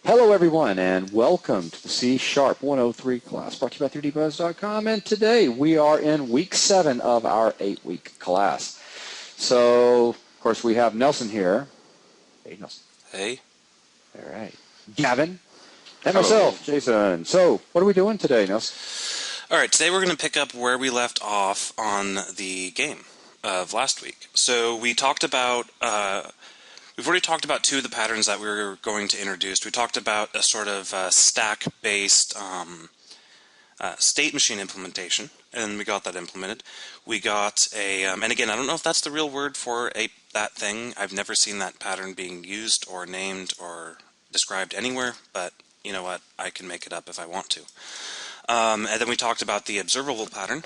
Hello everyone and welcome to the C# 103 class brought to you by 3dbuzz.com, and today we are in week 7 of our 8-week class. So, of course, we have Nelson here. Hey, Nelson. Hey. All right. Gavin. And Hello. myself, Jason. So, what are we doing today, Nelson? All right, today we're going to pick up where we left off on the game of last week. So we talked about, we've already talked about 2 of the patterns that we were going to introduce. We talked about a sort of stack-based state machine implementation, and we got that implemented. We got a, and again, I don't know if that's the real word for that thing. I've never seen that pattern being used or named or described anywhere, but you know what? I can make it up if I want to. And then we talked about the observable pattern.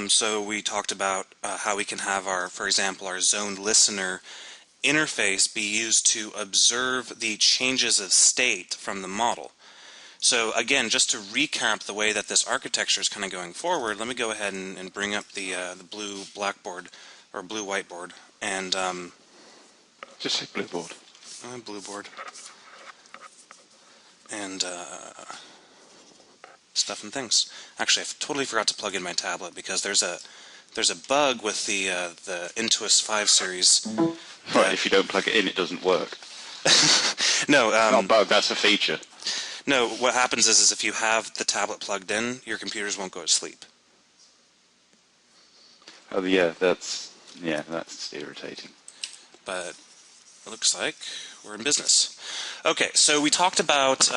So we talked about how we can have our, for example, our zoned listener interface be used to observe the changes of state from the model. So again, just to recap the way that this architecture is kind of going forward, let me go ahead and bring up the blue blackboard or blue whiteboard and just say blue board. Blue board and stuff and things. Actually, I totally forgot to plug in my tablet because there's a bug with the Intuos 5 series. Right, if you don't plug it in, it doesn't work. No, not a bug. That's a feature. No, what happens is if you have the tablet plugged in, your computers won't go to sleep. Oh yeah, that's irritating. But it looks like we're in business. Okay, so we talked about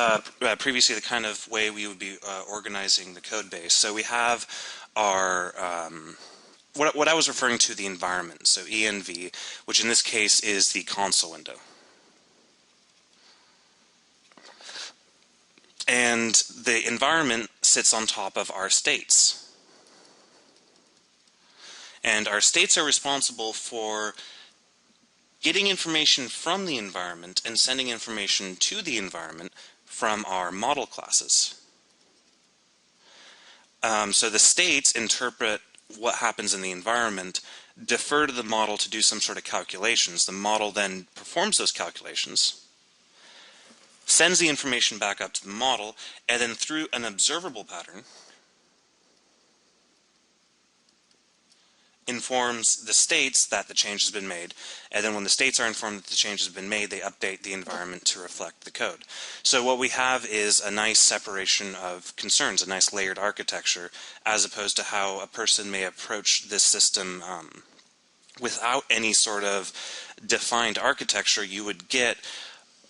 previously the kind of way we would be organizing the code base. So we have our what I was referring to, the environment, so env, which in this case is the console window. And the environment sits on top of our states. And our states are responsible for getting information from the environment and sending information to the environment from our model classes. So the states interpret what happens in the environment, defer to the model to do some sort of calculations. The model then performs those calculations, sends the information back up to the model, and then through an observable pattern informs the states that the change has been made, and then when the states are informed that the change has been made, they update the environment to reflect the code. So what we have is a nice separation of concerns, a nice layered architecture, as opposed to how a person may approach this system without any sort of defined architecture. You would get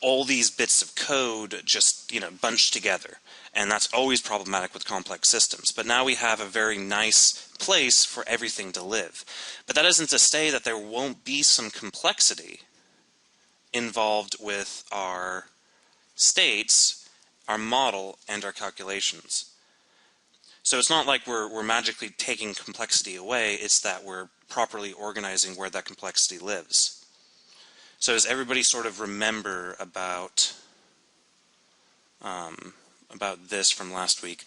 all these bits of code just, bunched together. And that's always problematic with complex systems. But now we have a very nice place for everything to live. But that isn't to say that there won't be some complexity involved with our states, our model, and our calculations. So it's not like we're magically taking complexity away, it's that we're properly organizing where that complexity lives. So does everybody sort of remember about this from last week?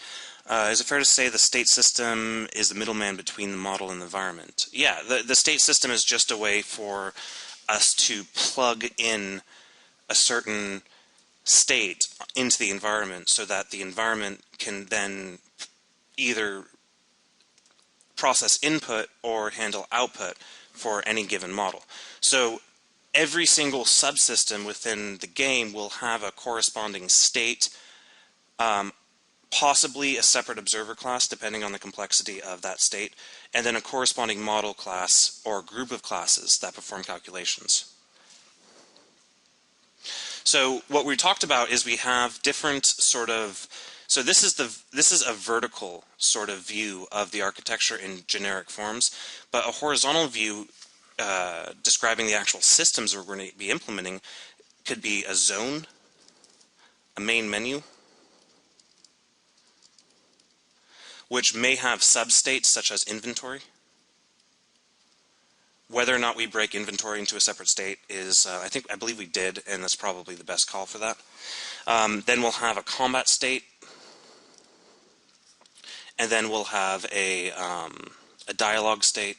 Is it fair to say the state system is the middleman between the model and the environment? Yeah, the state system is just a way for us to plug in a certain state into the environment so that the environment can then either process input or handle output for any given model. So every single subsystem within the game will have a corresponding state, possibly a separate observer class depending on the complexity of that state, and then a corresponding model class or group of classes that perform calculations. So what we talked about is we have different sort of, so this is a vertical sort of view of the architecture in generic forms, but a horizontal view describing the actual systems we're going to be implementing could be a zone, a main menu, which may have substates such as inventory. Whether or not we break inventory into a separate state is, I believe we did, and that's probably the best call for that. Then we'll have a combat state, and then we'll have a dialogue state,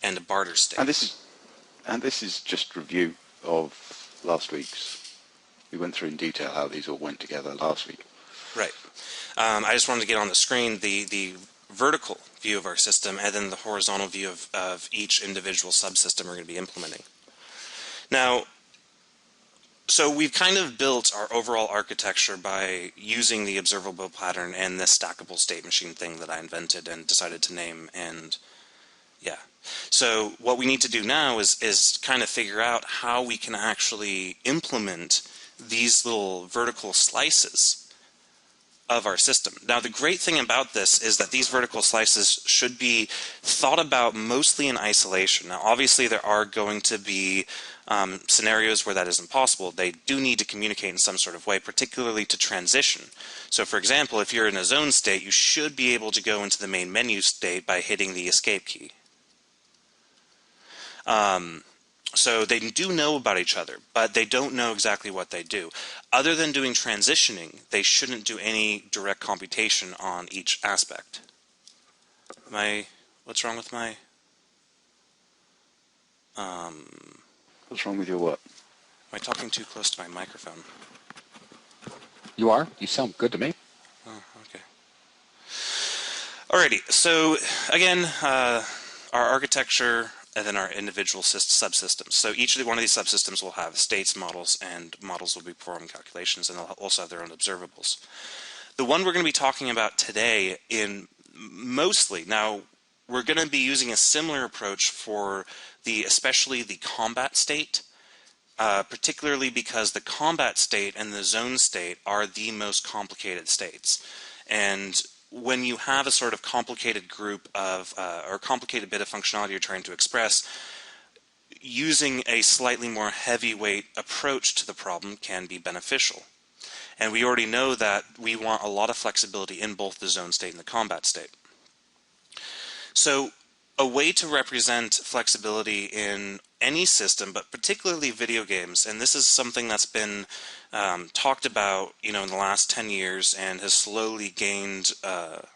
and a barter state. And this is just review of last week's We went through in detail how these all went together last week. Right. I just wanted to get on the screen the vertical view of our system and then the horizontal view of each individual subsystem we're going to be implementing. Now, so we've kind of built our overall architecture by using the observable pattern and this stackable state machine thing that I invented and decided to name, and yeah. So what we need to do now is kind of figure out how we can actually implement these little vertical slices of our system. Now, the great thing about this is that these vertical slices should be thought about mostly in isolation. Now, obviously, there are going to be scenarios where that isn't possible. They do need to communicate in some sort of way, particularly to transition. So, for example, if you're in a zone state, you should be able to go into the main menu state by hitting the escape key. So they do know about each other, but they don't know exactly what they do. Other than doing transitioning, they shouldn't do any direct computation on each aspect. What's wrong with my... What's wrong with your what? Am I talking too close to my microphone? You are? You sound good to me. Oh, okay. Alrighty, so again, our architecture and then our individual subsystems. So each one of these subsystems will have states, models, and models will be performing calculations, and they'll also have their own observables. The one we're going to be talking about today mostly, now we're going to be using a similar approach for especially the combat state, particularly because the combat state and the zone state are the most complicated states. And when you have a sort of complicated group of, or complicated bit of functionality you're trying to express, using a slightly more heavyweight approach to the problem can be beneficial. And we already know that we want a lot of flexibility in both the zone state and the combat state. So a way to represent flexibility in any system, but particularly video games, and this is something that's been talked about, in the last 10 years and has slowly gained a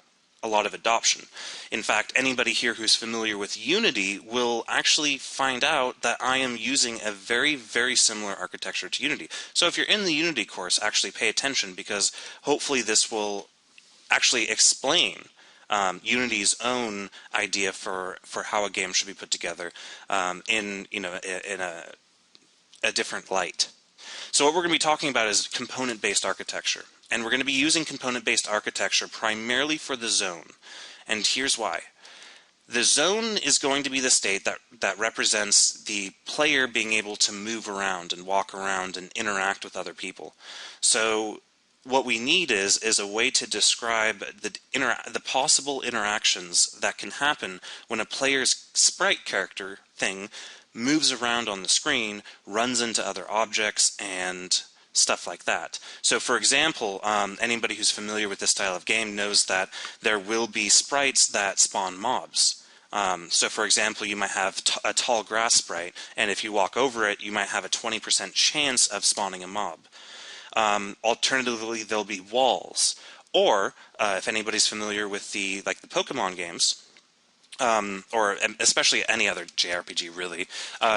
lot of adoption. In fact, anybody here who's familiar with Unity will actually find out that I am using a very, very similar architecture to Unity. So if you're in the Unity course, actually pay attention, because hopefully this will actually explain Unity's own idea for how a game should be put together in a different light. So what we're going to be talking about is component-based architecture. And we're going to be using component-based architecture primarily for the zone. And here's why. The zone is going to be the state that represents the player being able to move around and walk around and interact with other people. So what we need is a way to describe the possible interactions that can happen when a player's sprite character thing moves around on the screen, runs into other objects, and stuff like that. So for example, anybody who's familiar with this style of game knows that there will be sprites that spawn mobs. So for example, you might have a tall grass sprite, and if you walk over it, you might have a 20% chance of spawning a mob. Alternatively, there'll be walls. Or, if anybody's familiar with the Pokemon games, or especially any other JRPG really,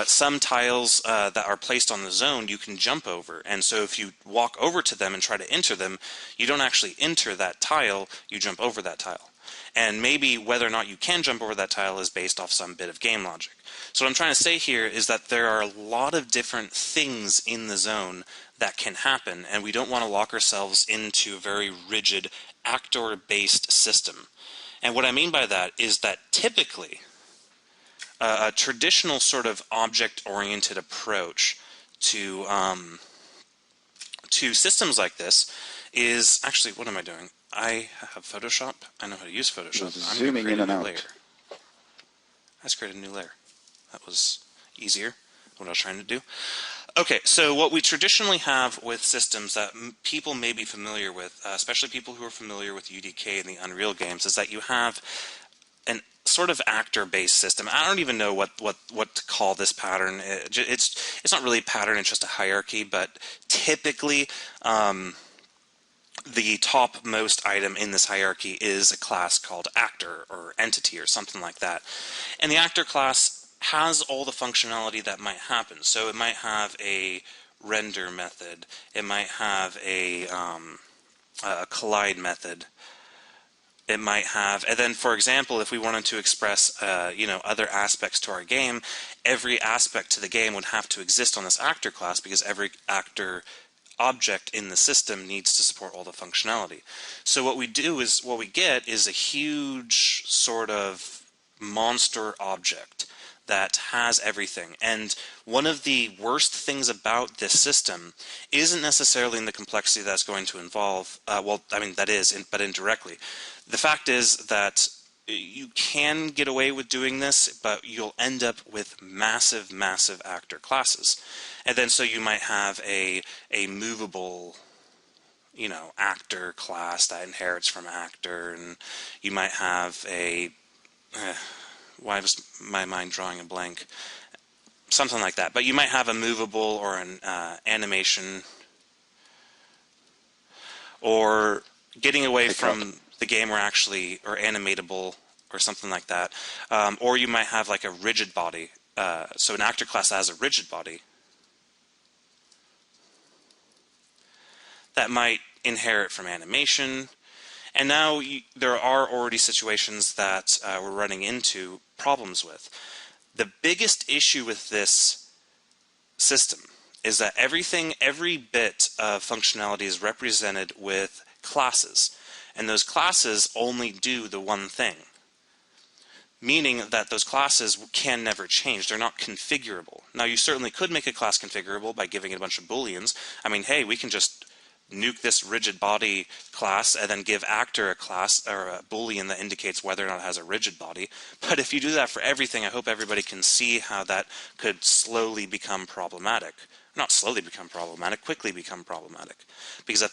some tiles that are placed on the zone you can jump over, and so if you walk over to them and try to enter them, you don't actually enter that tile, you jump over that tile. And maybe whether or not you can jump over that tile is based off some bit of game logic. So what I'm trying to say here is that there are a lot of different things in the zone that can happen, and we don't want to lock ourselves into a very rigid actor-based system. And what I mean by that is that typically a traditional sort of object-oriented approach to systems like this is actually, what am I doing? I have Photoshop. I know how to use Photoshop. I'm zooming in and out. Layer. I just created a new layer. That was easier than what I was trying to do. Okay, so what we traditionally have with systems that people may be familiar with, especially people who are familiar with UDK and the Unreal games, is that you have an sort of actor-based system. I don't even know what to call this pattern. It's not really a pattern, it's just a hierarchy, but typically the topmost item in this hierarchy is a class called actor or entity or something like that. And the actor class has all the functionality that might happen. So it might have a render method. It might have a collide method. It might have, and then for example, if we wanted to express other aspects to our game, every aspect to the game would have to exist on this actor class, because every actor object in the system needs to support all the functionality. So what we get is a huge sort of monster object that has everything. And one of the worst things about this system isn't necessarily in the complexity that's going to involve, that is, but indirectly. The fact is that you can get away with doing this, but you'll end up with massive, massive actor classes. And then so you might have a movable, actor class that inherits from actor, and you might have why was my mind drawing a blank? Something like that. But you might have a movable or an animation, or getting away from the game or animatable or something like that. Or you might have like a rigid body. So an actor class that has a rigid body that might inherit from animation. And now there are already situations that we're running into problems with. The biggest issue with this system is that every bit of functionality is represented with classes. And those classes only do the one thing. Meaning that those classes can never change. They're not configurable. Now, you certainly could make a class configurable by giving it a bunch of booleans. I mean, hey, we can just nuke this rigid body class and then give actor a class or a boolean that indicates whether or not it has a rigid body. But if you do that for everything, I hope everybody can see how that could slowly become problematic. Not slowly become problematic, quickly become problematic. Because at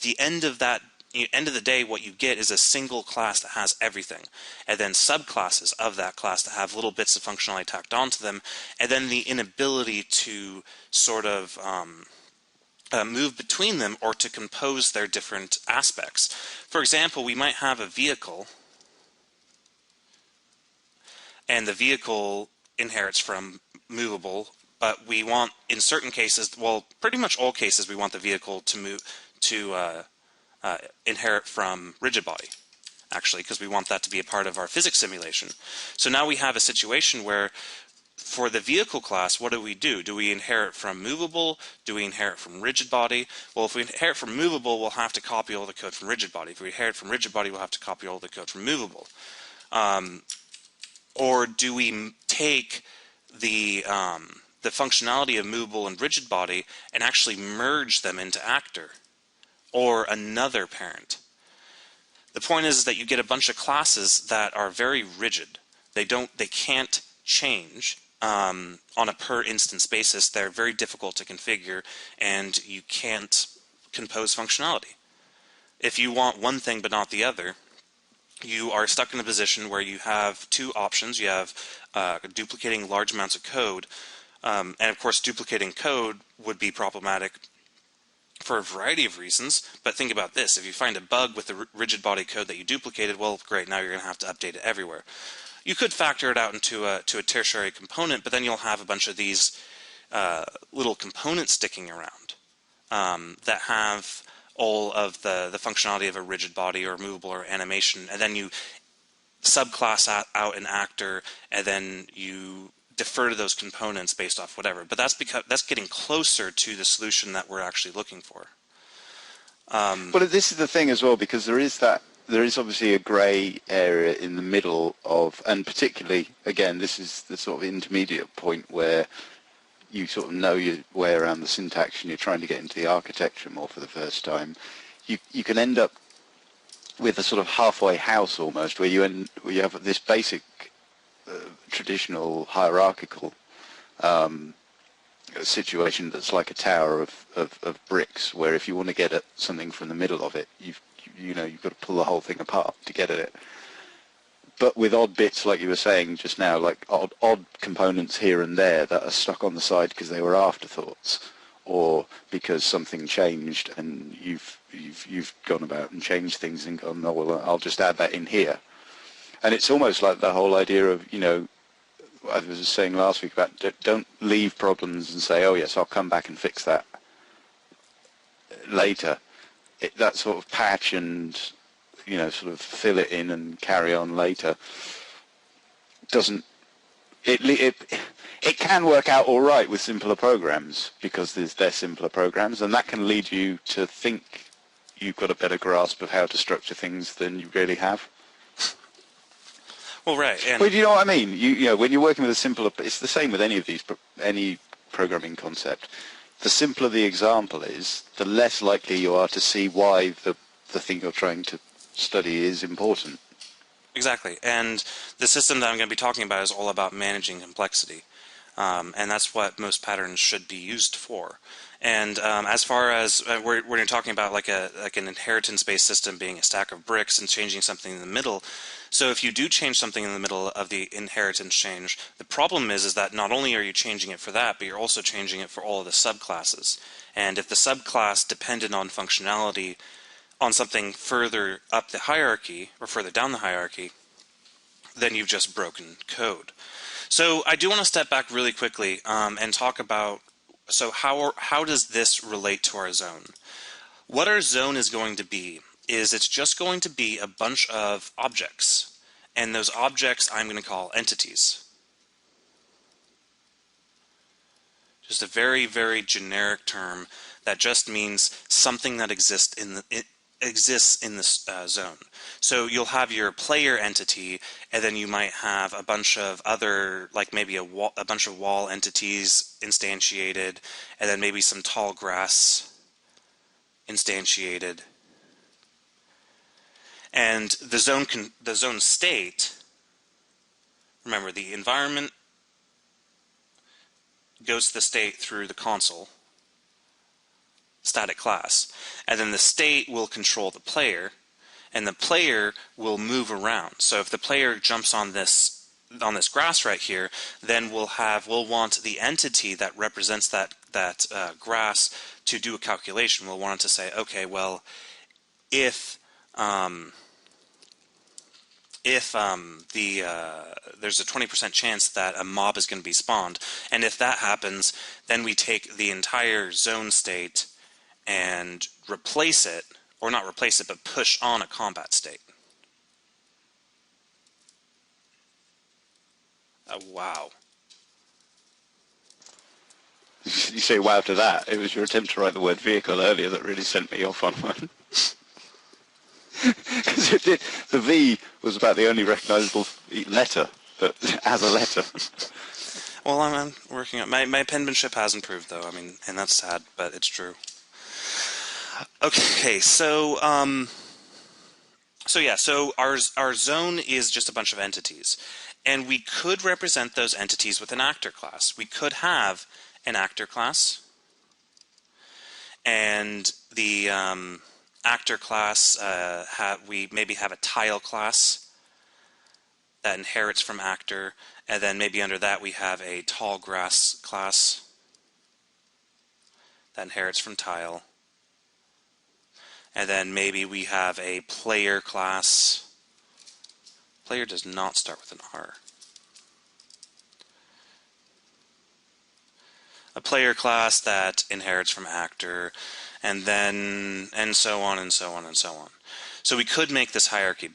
the end of the day, what you get is a single class that has everything, and then subclasses of that class that have little bits of functionality tacked onto them, and then the inability to sort of move between them or to compose their different aspects. For example, we might have a vehicle, and the vehicle inherits from movable, but we want, in certain cases, well, pretty much all cases, we want the vehicle to inherit from rigid body, actually, because we want that to be a part of our physics simulation. So now we have a situation where for the vehicle class, what do? Do we inherit from movable? Do we inherit from rigid body? Well, if we inherit from movable, we'll have to copy all the code from rigid body. If we inherit from rigid body, we'll have to copy all the code from movable. Or do we take the functionality of movable and rigid body and actually merge them into actor or another parent? The point is that you get a bunch of classes that are very rigid. They can't change. On a per instance basis. They're very difficult to configure, and you can't compose functionality. If you want one thing but not the other, you are stuck in a position where you have two options. You have duplicating large amounts of code, and of course duplicating code would be problematic for a variety of reasons, but think about this. If you find a bug with the rigid body code that you duplicated, well, great, now you're going to have to update it everywhere. You could factor it out into a tertiary component, but then you'll have a bunch of these little components sticking around that have all of the functionality of a rigid body or movable or animation, and then you subclass out an actor, and then you defer to those components based off whatever. But that's getting closer to the solution that we're actually looking for. Well, this is the thing as well, because there is obviously a grey area in the middle of, and particularly, again, this is the sort of intermediate point where you sort of know your way around the syntax and you're trying to get into the architecture more for the first time. You can end up with a sort of halfway house almost, where you have this basic traditional hierarchical situation that's like a tower of bricks, where if you want to get at something from the middle of it, you've got to pull the whole thing apart to get at it. But with odd bits, like you were saying just now, like odd components here and there that are stuck on the side because they were afterthoughts, or because something changed and you've gone about and changed things and gone, oh well, I'll just add that in here. And it's almost like the whole idea of, I was saying last week about don't leave problems and say, oh yes, I'll come back and fix that later. That sort of patch and, sort of fill it in and carry on later doesn't, it can work out all right with simpler programs because they're simpler programs, and that can lead you to think you've got a better grasp of how to structure things than you really have. Well, right. And but you know what I mean? When you're working with a simpler, it's the same with any programming concept. The simpler the example is, the less likely you are to see why the thing you're trying to study is important. exactly. And the system that I'm going to be talking about is all about managing complexity. And that's what most patterns should be used for. And as far as we're talking about like an inheritance-based system being a stack of bricks and changing something in the middle. So if you do change something in the middle of the inheritance change, the problem is that not only are you changing it for that, but you're also changing it for all of the subclasses. And if the subclass depended on functionality on something further up the hierarchy or further down the hierarchy, then you've just broken code. So I do want to step back really quickly and talk about, so how does this relate to our zone? What our zone is going to be is it's just going to be a bunch of objects, and those objects I'm going to call entities. Just a very, very generic term that just means something that exists in this zone. So you'll have your player entity, and then you might have a bunch of other, like maybe a bunch of wall entities instantiated, and then maybe some tall grass instantiated. And the zone state, remember, the environment goes to the state through the console static class, and then the state will control the player, and the player will move around. So if the player jumps on this grass right here, then we'll want the entity that represents that grass to do a calculation. We'll want it to say, okay, well, if there's a 20% chance that a mob is going to be spawned, and if that happens, then we take the entire zone state and replace it, or not replace it, but push on a combat state. Wow. You say wow to that. It was your attempt to write the word vehicle earlier that really sent me off on one. Because it did. The V was about the only recognizable letter, but as a letter. Well, I'm working on my penmanship has improved, though. I mean, and that's sad, but it's true. Okay, so our zone is just a bunch of entities, and we could represent those entities with an actor class. We could have an actor class, and the actor class we maybe have a tile class that inherits from actor, and then maybe under that we have a tall grass class that inherits from tile. And then maybe we have a player class. Player does not start with an R. A player class that inherits from actor, and so on and so on and so on. So we could make this hierarchy,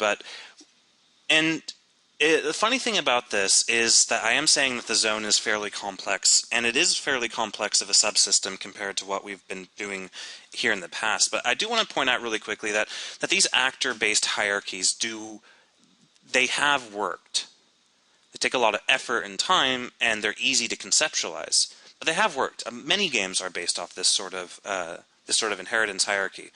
the funny thing about this is that I am saying that the zone is fairly complex, and it is fairly complex of a subsystem compared to what we've been doing here in the past. But I do want to point out really quickly that these actor-based hierarchies they have worked. They take a lot of effort and time, and they're easy to conceptualize. But they have worked. Many games are based off this sort of inheritance hierarchy.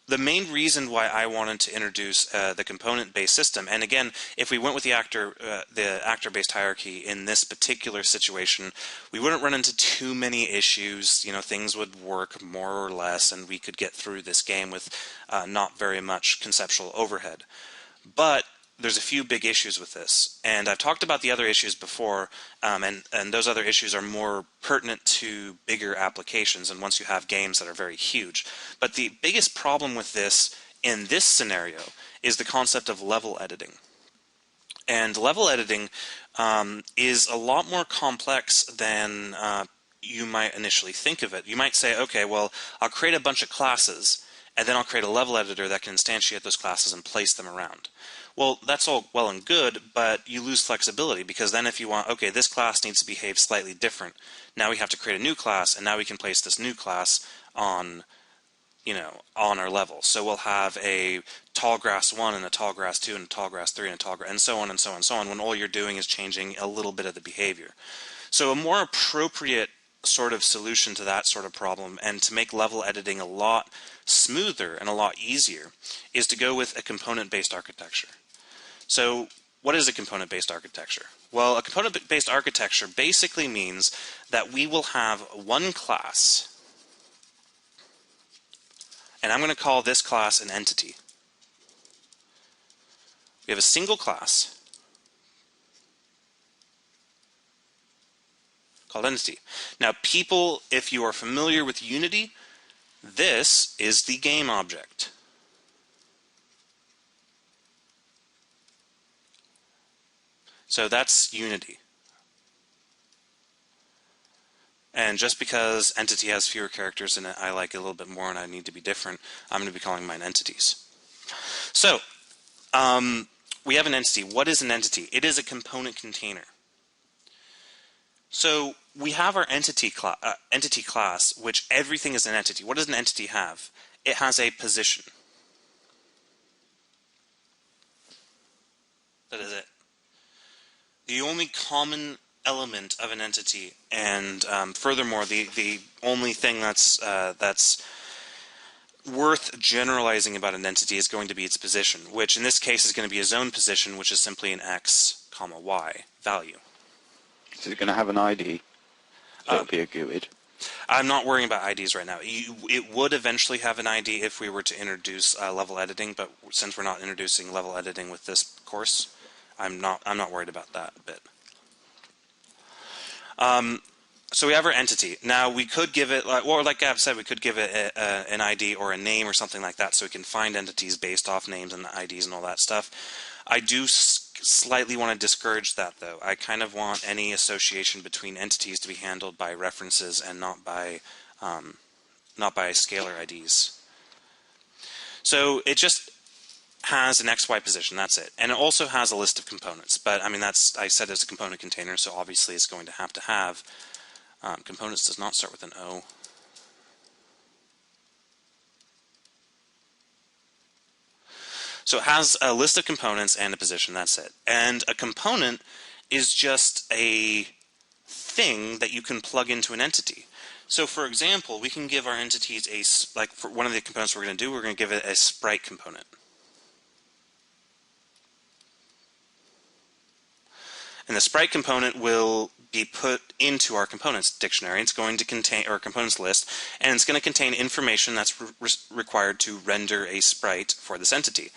The main reason why I wanted to introduce the component-based system, and again, if we went with the actor-based hierarchy in this particular situation, we wouldn't run into too many issues. Things would work more or less, and we could get through this game with not very much conceptual overhead. But there's a few big issues with this, and I've talked about the other issues before, and those other issues are more pertinent to bigger applications and once you have games that are very huge. But the biggest problem with this in this scenario is the concept of level editing. And level editing is a lot more complex than you might initially think of it. You might say, okay, well, I'll create a bunch of classes, and then I'll create a level editor that can instantiate those classes and place them around. Well, that's all well and good, but you lose flexibility, because then if you want, okay, this class needs to behave slightly different, now we have to create a new class, and now we can place this new class on, on our level. So we'll have a tall grass 1 and a tall grass 2 and a tall grass 3 and a tall grass, and so on and so on and so on, when all you're doing is changing a little bit of the behavior. So a more appropriate sort of solution to that sort of problem, and to make level editing a lot smoother and a lot easier, is to go with a component-based architecture. So what is a component-based architecture? Well, a component-based architecture basically means that we will have one class, and I'm going to call this class an entity. We have a single class called entity. Now, people, if you are familiar with Unity, this is the game object. So that's Unity. And just because entity has fewer characters in it, I like it a little bit more and I need to be different, I'm going to be calling mine entities. So, we have an entity. What is an entity? It is a component container. So we have our entity class, which everything is an entity. What does an entity have? It has a position. That is it. The only common element of an entity, and furthermore, the only thing that's worth generalizing about an entity is going to be its position, which in this case is going to be a zone position, which is simply an x, y value. Is it going to have an ID? That'll be a GUID. I'm not worrying about IDs right now. It would eventually have an ID if we were to introduce level editing, but since we're not introducing level editing with this course, I'm not worried about that a bit. So we have our entity. Now we could give it, or like Gab said, we could give it an ID or a name or something like that, so we can find entities based off names and IDs and all that stuff. I do slightly want to discourage that, though. I kind of want any association between entities to be handled by references and not by scalar IDs. So it just has an XY position, that's it. And it also has a list of components, but I mean, I said it's a component container, so obviously it's going to have components. Does not start with an O. So it has a list of components and a position, that's it. And a component is just a thing that you can plug into an entity. So for example, we can give our entities like for one of the components we're going to do, we're going to give it a Sprite component. And the Sprite component will be put into our components dictionary. It's going to contain, or components list, and it's going to contain information that's required to render a sprite for this entity.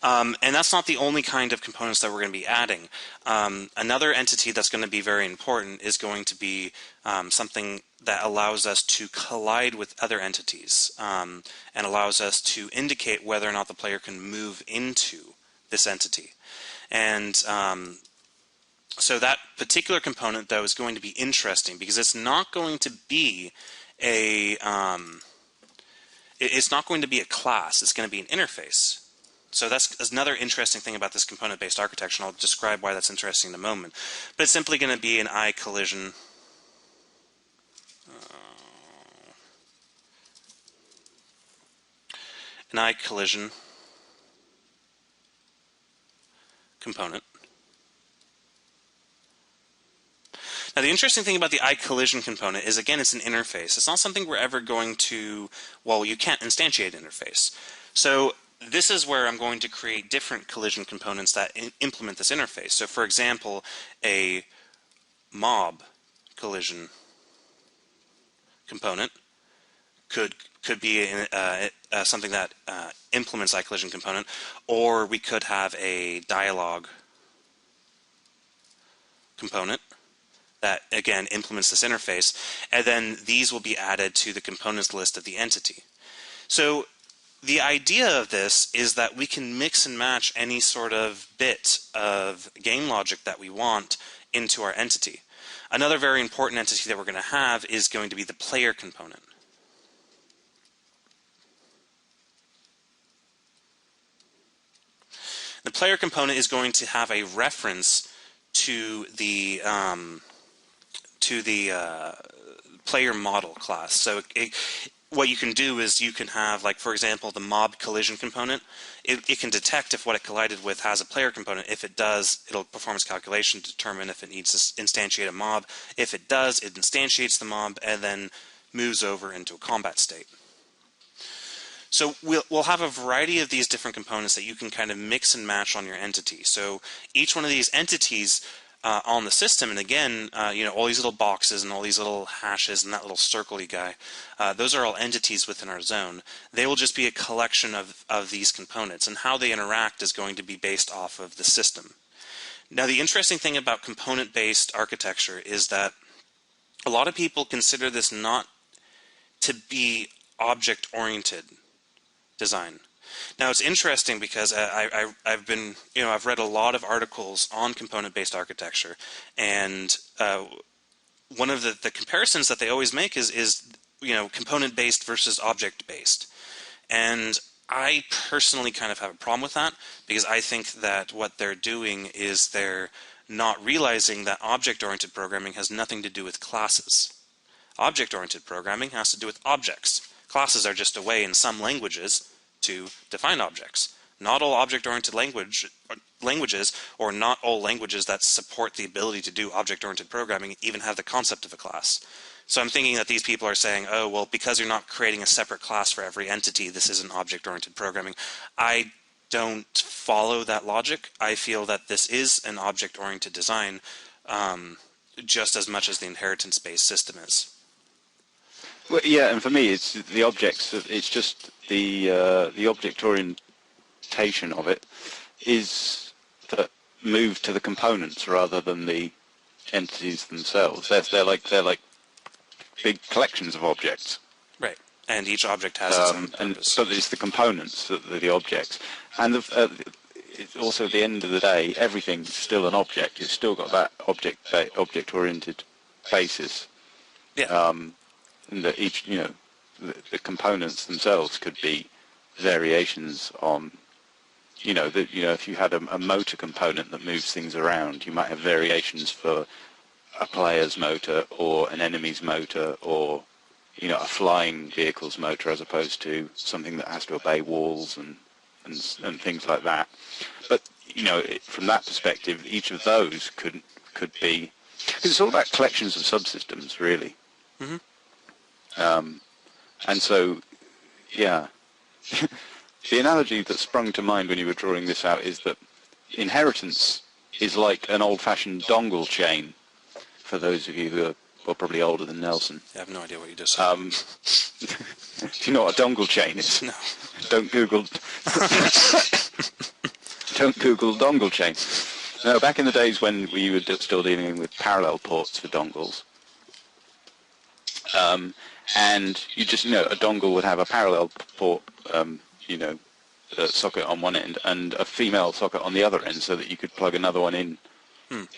And that's not the only kind of components that we're going to be adding. Another entity that's going to be very important is going to be something that allows us to collide with other entities and allows us to indicate whether or not the player can move into this entity. And so that particular component, though, is going to be interesting because it's not going to be it's not going to be a class. It's going to be an interface. So that's another interesting thing about this component-based architecture, and I'll describe why that's interesting in a moment. But it's simply going to be an iCollision component. Now, the interesting thing about the iCollision component is, again, it's an interface. It's not something we're ever going to, well, you can't instantiate an interface. So this is where I'm going to create different collision components that implement this interface. So, for example, a mob collision component could be something that implements iCollision component, or we could have a dialogue component that, again, implements this interface, and then these will be added to the components list of the entity. So the idea of this is that we can mix and match any sort of bit of game logic that we want into our entity. Another very important entity that we're going to have is going to be the player component. The player component is going to have a reference to the player model class. So what you can do is you can have, like, for example, the mob collision component. It can detect if what it collided with has a player component. If it does, it'll perform its calculation to determine if it needs to instantiate a mob. If it does, it instantiates the mob and then moves over into a combat state. So we'll have a variety of these different components that you can kind of mix and match on your entity. So each one of these entities on the system, and again, all these little boxes and all these little hashes and that little circle-y guy, those are all entities within our zone. They will just be a collection of these components, and how they interact is going to be based off of the system. Now, the interesting thing about component-based architecture is that a lot of people consider this not to be object-oriented design. Now, it's interesting because I've read a lot of articles on component-based architecture, and one of the comparisons that they always make is component-based versus object-based. And I personally kind of have a problem with that, because I think that what they're doing is they're not realizing that object-oriented programming has nothing to do with classes. Object-oriented programming has to do with objects. Classes are just a way in some languages to define objects. Not all object-oriented languages, or not all languages that support the ability to do object-oriented programming, even have the concept of a class. So I'm thinking that these people are saying, oh, well, because you're not creating a separate class for every entity, this isn't object-oriented programming. I don't follow that logic. I feel that this is an object-oriented design, just as much as the inheritance-based system is. Well, yeah, and for me, it's the objects. It's just the object orientation of it is that move to the components rather than the entities themselves. They're like big collections of objects. Right, and each object has its own purpose. And so it's the components that are the objects, and it's also at the end of the day, everything's still an object. It's still got that object-oriented basis. Yeah. And that each, the components themselves could be variations on, if you had a motor component that moves things around, you might have variations for a player's motor or an enemy's motor, or, a flying vehicle's motor, as opposed to something that has to obey walls and things like that. But, from that perspective, each of those could be, because it's all about collections of subsystems, really. Mm-hmm. And so, yeah, the analogy that sprung to mind when you were drawing this out is that inheritance is like an old-fashioned dongle chain, for those of you who are probably older than Nelson. I have no idea what you just said. Do you know what a dongle chain is? No. Don't Google dongle chain. No, back in the days when we were still dealing with parallel ports for dongles, and you just, a dongle would have a parallel port, a socket on one end and a female socket on the other end, so that you could plug another one in,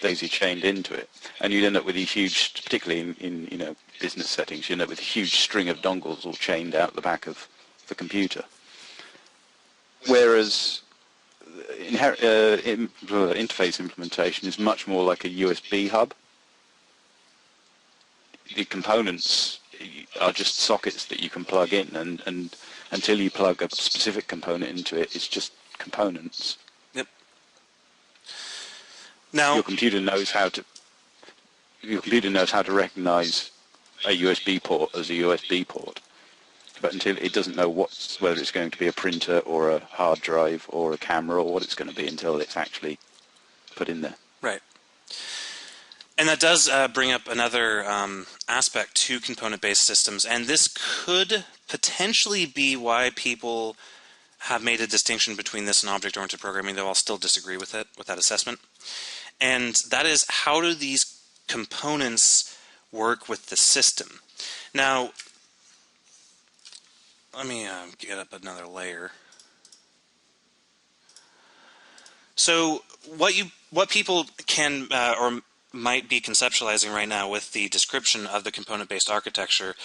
daisy-chained into it. And you'd end up with these huge, particularly in business settings, you'd end up with a huge string of dongles all chained out the back of the computer. Whereas interface implementation is much more like a USB hub. The components are just sockets that you can plug in, and until you plug a specific component into it, it's just components. Yep. Now your computer knows how to recognize a USB port as a USB port, but until it doesn't know whether it's going to be a printer or a hard drive or a camera or what it's going to be until it's actually put in there. Right. And that does bring up another aspect to component-based systems, and this could potentially be why people have made a distinction between this and object-oriented programming, though I'll still disagree with that assessment. And that is, how do these components work with the system? Now, let me get up another layer. So what people can or might be conceptualizing right now with the description of the component-based architecture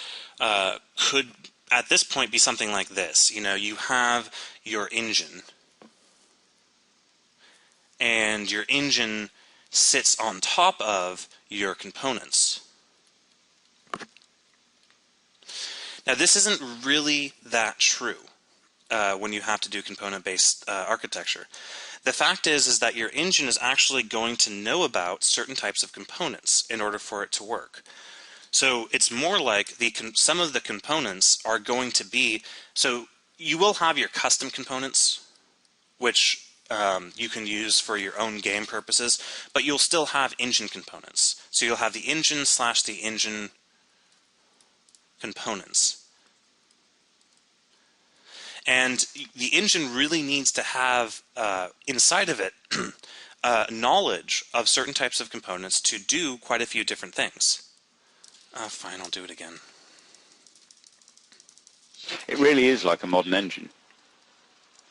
could at this point be something like this. You know, you have your engine, and your engine sits on top of your components. Now, this isn't really that true when you have to do component-based architecture. The fact is that your engine is actually going to know about certain types of components in order for it to work. So it's more like some of the components are going to be, so you will have your custom components, which you can use for your own game purposes, but you'll still have engine components. So you'll have the engine / the engine components. And the engine really needs to have inside of it knowledge of certain types of components to do quite a few different things. Fine, I'll do it again. It really is like a modern engine.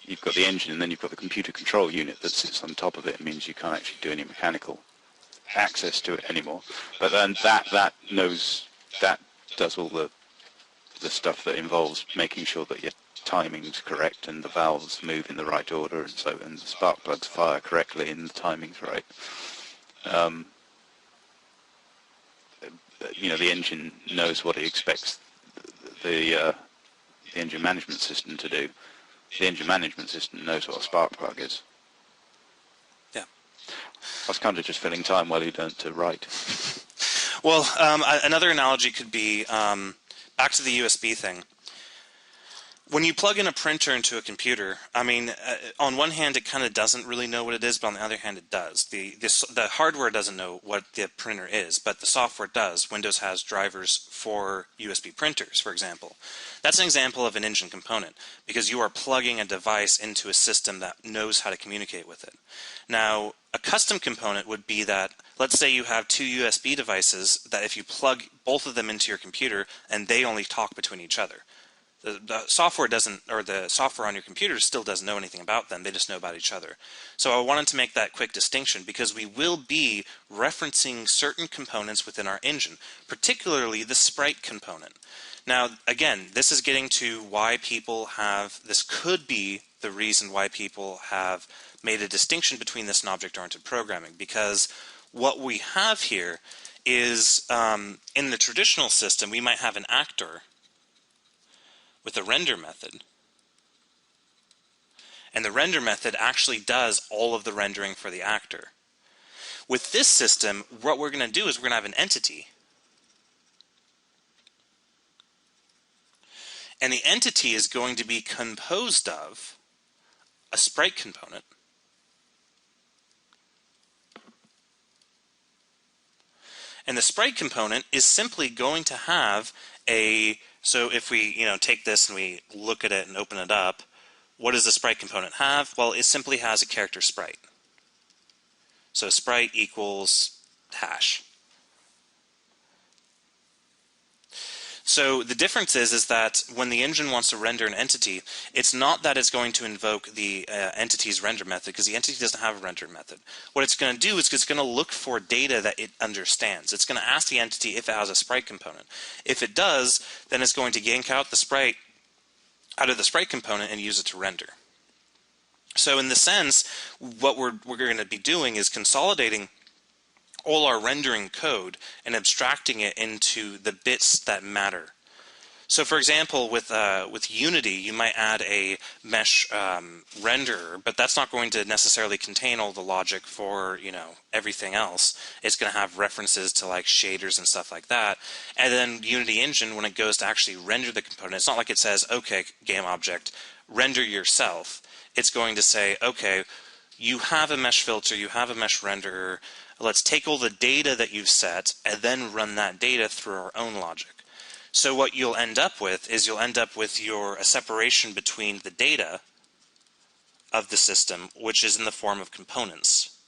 You've got the engine and then you've got the computer control unit that sits on top of it. It means you can't actually do any mechanical access to it anymore. But then that does all the stuff that involves making sure that your timing's correct and the valves move in the right order and the spark plugs fire correctly and the timing's right. You know, the engine knows what it expects the engine management system to do. The engine management system knows what a spark plug is. Yeah. I was kind of just filling time while you learned to write. Well, another analogy could be back to the USB thing. When you plug in a printer into a computer, I mean, on one hand, it kind of doesn't really know what it is, but on the other hand, it does. The hardware doesn't know what the printer is, but the software does. Windows has drivers for USB printers, for example. That's an example of an engine component, because you are plugging a device into a system that knows how to communicate with it. Now, a custom component would be that, let's say you have two USB devices that if you plug both of them into your computer, and they only talk between each other. The software doesn't, or the software on your computer still doesn't know anything about them. They just know about each other. So I wanted to make that quick distinction because we will be referencing certain components within our engine, particularly the Sprite component. Now, again, this is getting to why people have, this could be the reason why people have made a distinction between this and object-oriented programming, because what we have here is, in the traditional system, we might have an actor with a render method. And the render method actually does all of the rendering for the actor. With this system, what we're going to do is we're going to have an entity. And the entity is going to be composed of a sprite component, and the sprite component is simply going to have a, so if we take this and we look at it and open it up, what does the sprite component have? Well, it simply has a character sprite. So sprite equals hash. So the difference is that when the engine wants to render an entity, it's not that it's going to invoke the entity's render method, because the entity doesn't have a render method. What it's going to do is it's going to look for data that it understands. It's going to ask the entity if it has a sprite component. If it does, then it's going to yank out the sprite out of the sprite component and use it to render. So in the sense, what we're going to be doing is consolidating all our rendering code and abstracting it into the bits that matter. So for example, with Unity, you might add a mesh renderer, but that's not going to necessarily contain all the logic for everything else. It's going to have references to like shaders and stuff like that. And then Unity Engine, when it goes to actually render the component, it's not like it says, okay, game object, render yourself. It's going to say, okay, you have a mesh filter, you have a mesh renderer, let's take all the data that you've set and then run that data through our own logic. So what you'll end up with is a separation between the data of the system, which is in the form of components.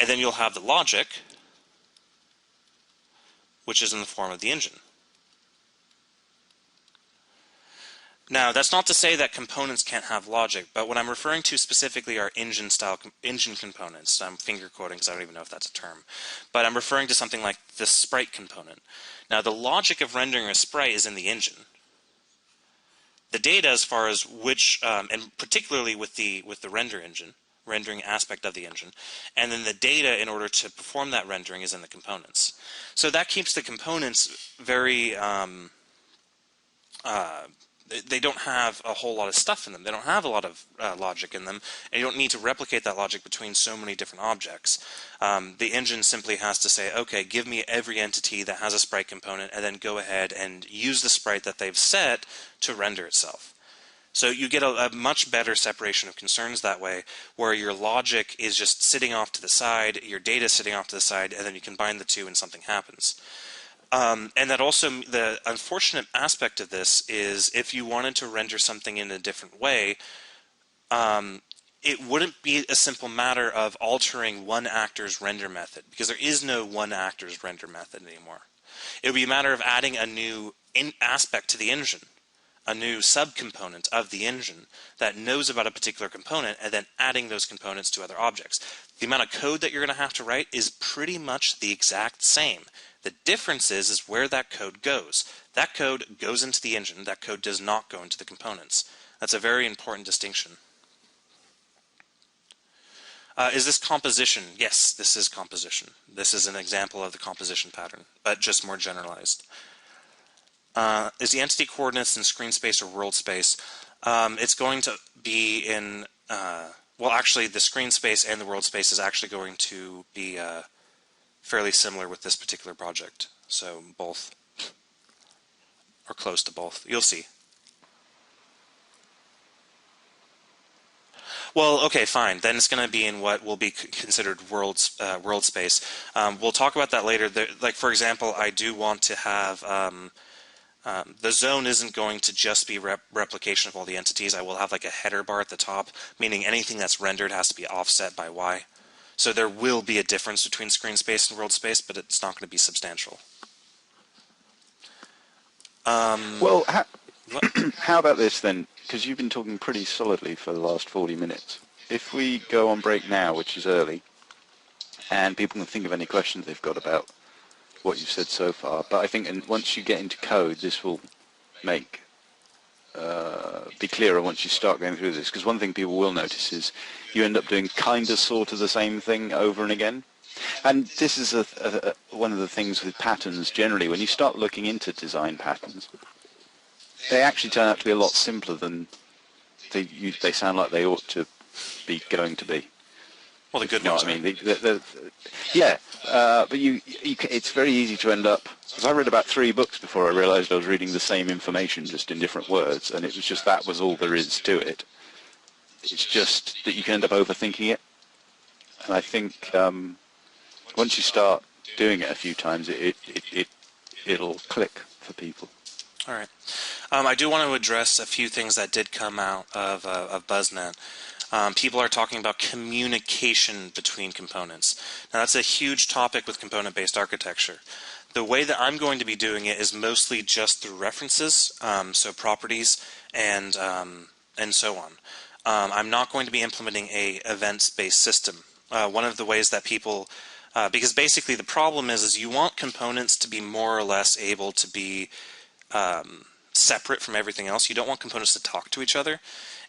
And then you'll have the logic, which is in the form of the engine. Now, that's not to say that components can't have logic, but what I'm referring to specifically are engine components. I'm finger quoting because I don't even know if that's a term. But I'm referring to something like the sprite component. Now, the logic of rendering a sprite is in the engine. The data, as far as which, and particularly with the rendering aspect of the engine, and then the data in order to perform that rendering is in the components. So that keeps the components very they don't have a whole lot of stuff in them. They don't have a lot of logic in them, and you don't need to replicate that logic between so many different objects. The engine simply has to say, okay, give me every entity that has a sprite component, and then go ahead and use the sprite that they've set to render itself. So you get a much better separation of concerns that way, where your logic is just sitting off to the side, your data is sitting off to the side, and then you combine the two and something happens. And that also, the unfortunate aspect of this is if you wanted to render something in a different way, it wouldn't be a simple matter of altering one actor's render method, because there is no one actor's render method anymore. It would be a matter of adding a new aspect to the engine, a new subcomponent of the engine that knows about a particular component, and then adding those components to other objects. The amount of code that you're going to have to write is pretty much the exact same. The difference is where that code goes. That code goes into the engine. That code does not go into the components. That's a very important distinction. Is this composition? Yes, this is composition. This is an example of the composition pattern, but just more generalized. Is the entity coordinates in screen space or world space? It's going to be in, well, actually, the screen space and the world space is actually going to be fairly similar with this particular project. So both, or close to both. You'll see. Well, okay, fine. Then it's going to be in what will be considered world space. We'll talk about that later. Like, for example, I do want to have the zone isn't going to just be replication of all the entities. I will have like a header bar at the top, meaning anything that's rendered has to be offset by Y. So there will be a difference between screen space and world space, but it's not going to be substantial. Well, how about this then? Because you've been talking pretty solidly for the last 40 minutes. If we go on break now, which is early, and people can think of any questions they've got about what you've said so far, but I think once you get into code, this will make be clearer once you start going through this, because one thing people will notice is you end up doing kind of sort of the same thing over and again. And this is one of the things with patterns generally. When you start looking into design patterns, they actually turn out to be a lot simpler than they sound like they ought to be going to be. Well, the good ones. I mean, but it's very easy to end up. Because I read about 3 books before I realised I was reading the same information just in different words, and it was just that was all there is to it. It's just that you can end up overthinking it, and I think once you start doing it a few times, it'll click for people. All right. I do want to address a few things that did come out of BuzzNet. People are talking about communication between components. Now, that's a huge topic with component-based architecture. The way that I'm going to be doing it is mostly just through references, so properties and so on. I'm not going to be implementing a events-based system. One of the ways that people, because basically the problem is you want components to be more or less able to be separate from everything else. You don't want components to talk to each other.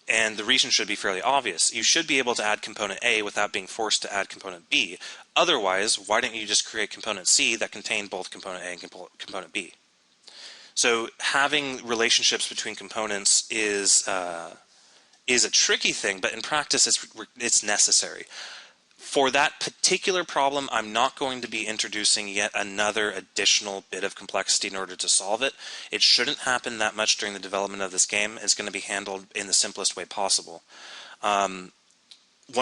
And the reason should be fairly obvious. You should be able to add component A without being forced to add component B. Otherwise, why don't you just create component C that contain both component A and component B? So having relationships between components is a tricky thing, but in practice it's necessary. For that particular problem, I'm not going to be introducing yet another additional bit of complexity in order to solve it. It shouldn't happen that much during the development of this game. It's going to be handled in the simplest way possible. One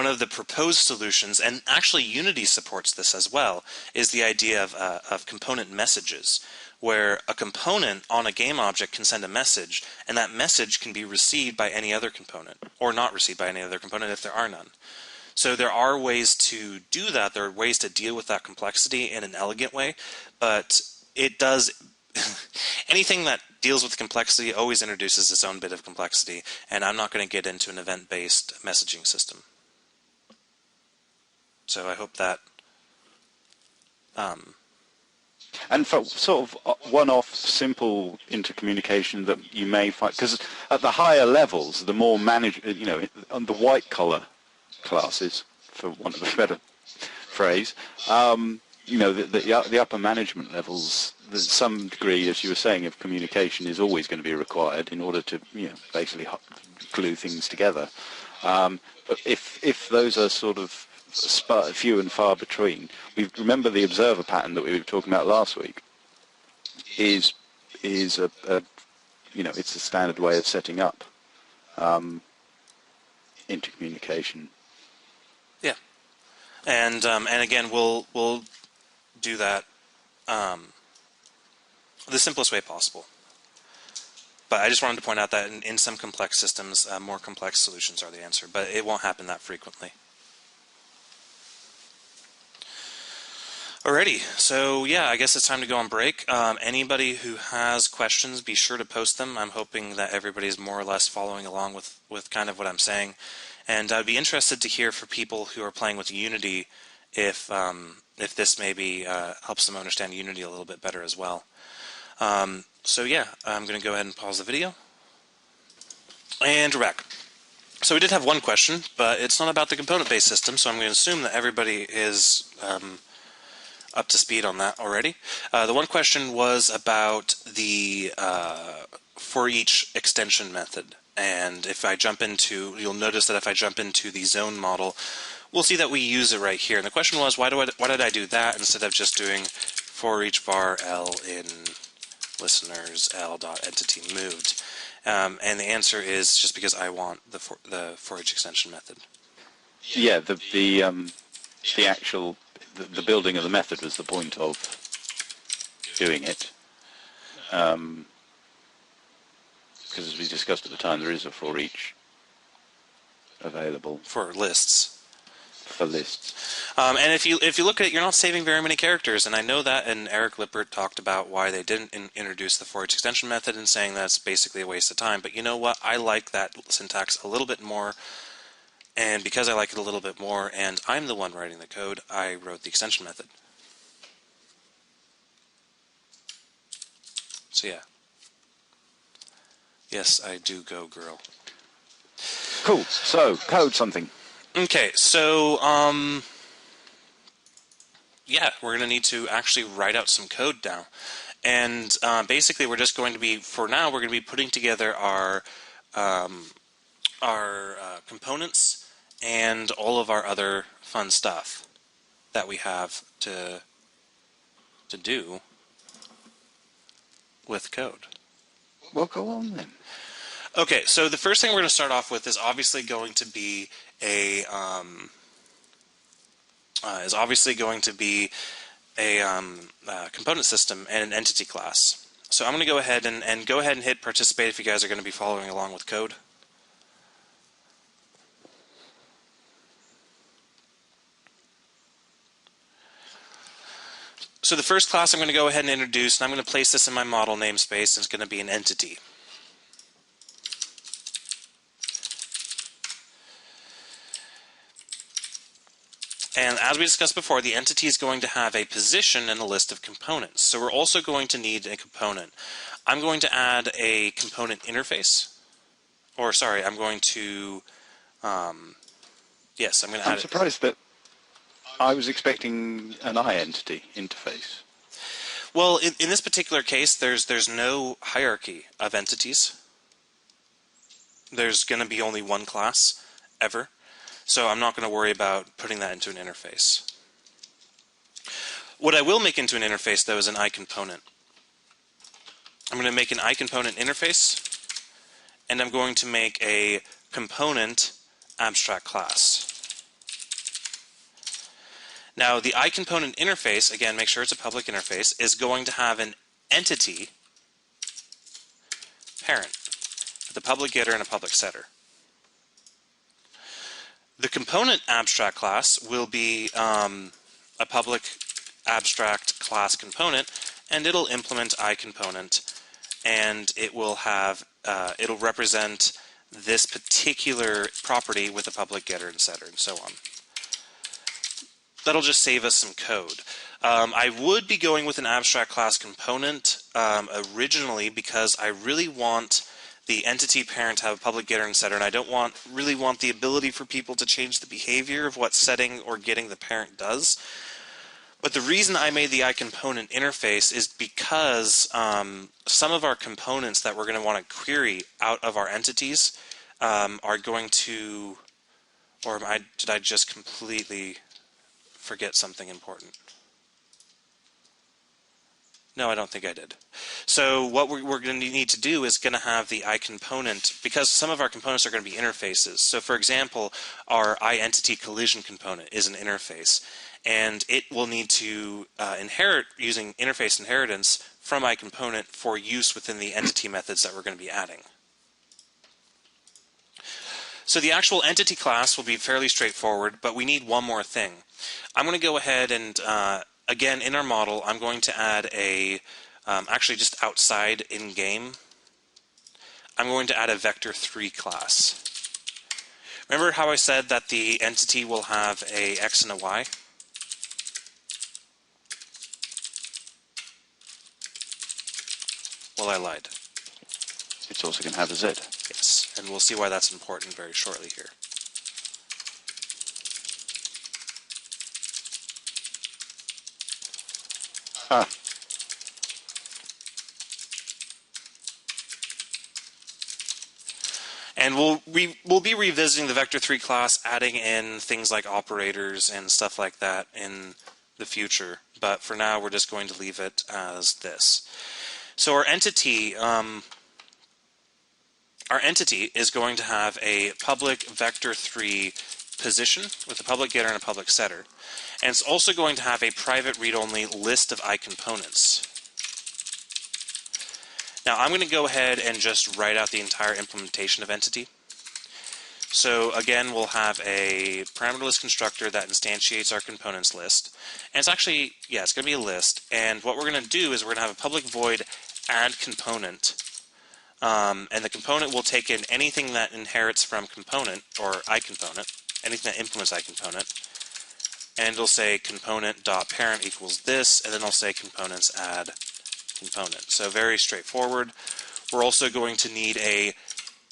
of the proposed solutions, and actually Unity supports this as well, is the idea of component messages, where a component on a game object can send a message, and that message can be received by any other component, or not received by any other component if there are none. So there are ways to do that. There are ways to deal with that complexity in an elegant way, but it does anything that deals with complexity always introduces its own bit of complexity, and I'm not going to get into an event-based messaging system. So I hope that and for sort of one-off simple intercommunication that you may find, because at the higher levels, the more on the white-collar classes, for want of a better phrase, the upper management levels, there's some degree, as you were saying, of communication is always going to be required in order to, basically glue things together. But if those are sort of few and far between, remember the observer pattern that we were talking about last week is it's a standard way of setting up intercommunication. yeah, and again we'll do that the simplest way possible. But I just wanted to point out that in some complex systems, more complex solutions are the answer, but it won't happen that frequently. Alrighty, so yeah, I guess it's time to go on break. Anybody who has questions, be sure to post them. I'm hoping that everybody's more or less following along with kind of what I'm saying. And I'd be interested to hear for people who are playing with Unity if this maybe helps them understand Unity a little bit better as well. So yeah, I'm going to go ahead and pause the video. And we're back. So we did have one question, but it's not about the component-based system, so I'm going to assume that everybody is up to speed on that already. The one question was about the for each extension method. And if I jump into, you'll notice that if I jump into the zone model, we'll see that we use it right here. And the question was, why did I do that instead of just doing for each var L in listeners L.entity moved? And the answer is just because I want the for each extension method. Yeah, the actual the building of the method was the point of doing it. Because as we discussed at the time, there is a for each available for lists. For lists. And if you look at it, you're not saving very many characters, and I know that. And Eric Lippert talked about why they didn't introduce the for each extension method and saying that's basically a waste of time. But you know what? I like that syntax a little bit more, and because I like it a little bit more, and I'm the one writing the code, I wrote the extension method. So yeah. Yes, I do go girl. Cool. So, code something. Okay, so, yeah, we're going to need to actually write out some code now. And basically we're just going to be, for now, we're going to be putting together our components and all of our other fun stuff that we have to do with code. Well, go on then. Okay, so the first thing we're going to start off with is obviously going to be a component system and an entity class. So I'm going to go ahead and hit participate if you guys are going to be following along with code. So the first class I'm going to go ahead and introduce, and I'm going to place this in my model namespace, and it's going to be an entity. And as we discussed before, the entity is going to have a position and a list of components. So we're also going to need a component. I'm going to add a component interface. Or sorry, I'm going to, yes, I'm going to add it. I'm surprised that I was expecting an I-entity interface. Well, in this particular case, there's no hierarchy of entities. There's going to be only one class ever. So I'm not going to worry about putting that into an interface. What I will make into an interface, though, is an iComponent. I'm going to make an iComponent interface, and I'm going to make a component abstract class. Now, the iComponent interface, again, make sure it's a public interface, is going to have an entity parent with a public getter and a public setter. The component abstract class will be a public abstract class component, and it'll implement iComponent, and it will have it'll represent this particular property with a public getter and setter and so on. That'll just save us some code. I would be going with an abstract class component originally because I really want the entity parent to have a public getter and setter, and I don't really want the ability for people to change the behavior of what setting or getting the parent does. But the reason I made the iComponent interface is because some of our components that we're going to want to query out of our entities are going to, or did I just completely forget something important? No, I don't think I did. So what we're going to need to do is going to have the iComponent, because some of our components are going to be interfaces. So for example, our iEntity collision component is an interface, and it will need to inherit using interface inheritance from iComponent for use within the entity methods that we're going to be adding. So the actual entity class will be fairly straightforward, but we need one more thing. I'm going to go ahead and again, in our model, I'm going to add a, actually just outside in-game, I'm going to add a vector3 class. Remember how I said that the entity will have a x and a y? Well, I lied. It's also going to have a z. Yes, and we'll see why that's important very shortly here. Ah. And we'll be revisiting the vector3 class, adding in things like operators and stuff like that in the future. But for now, we're just going to leave it as this. So our entity is going to have a public vector3 position with a public getter and a public setter. And it's also going to have a private read-only list of iComponents. Now I'm going to go ahead and just write out the entire implementation of entity. So again, we'll have a parameterless constructor that instantiates our components list. And it's actually, yeah, it's going to be a list. And what we're going to do is we're going to have a public void add component. And the component will take in anything that inherits from component, or iComponent, anything that implements iComponent. And it'll say component.parent equals this, and then it'll say components add component. So very straightforward. We're also going to need a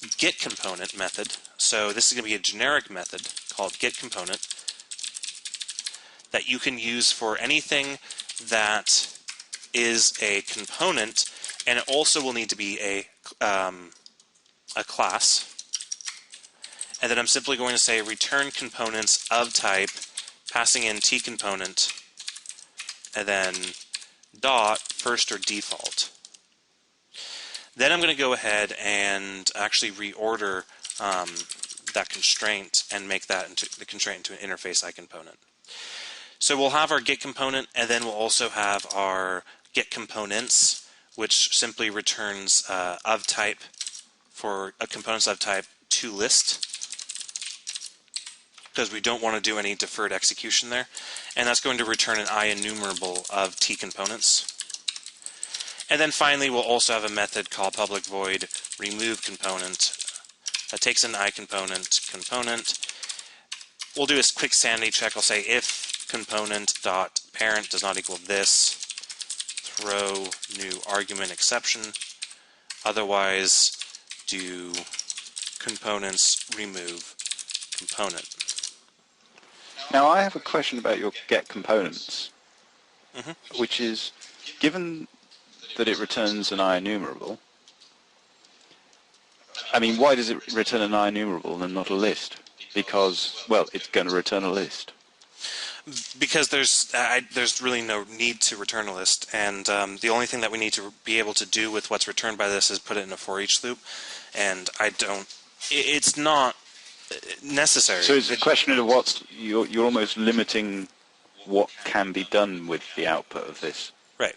getComponent method. So this is going to be a generic method called getComponent that you can use for anything that is a component, and it also will need to be a class. And then I'm simply going to say return components of type, passing in tComponent, and then dot first or default. Then I'm going to go ahead and actually reorder that constraint and make that into the constraint into an interface iComponent. So we'll have our getComponent, and then we'll also have our getComponents, which simply returns of type for a components of type toList, because we don't want to do any deferred execution there. And that's going to return an IEnumerable of tComponents. And then finally, we'll also have a method called public void remove component that takes an iComponent component. We'll do a quick sanity check. I'll say if component.parent does not equal this, throw new argument exception. Otherwise, do components remove component. Now I have a question about your getComponents, Mm-hmm. which is, given that it returns an IEnumerable, I mean, why does it return an IEnumerable and not a list? Because, well, it's going to return a list. Because there's really no need to return a list, and the only thing that we need to be able to do with what's returned by this is put it in a for each loop, and it's not necessary. So it's a question of you're almost limiting what can be done with the output of this. Right.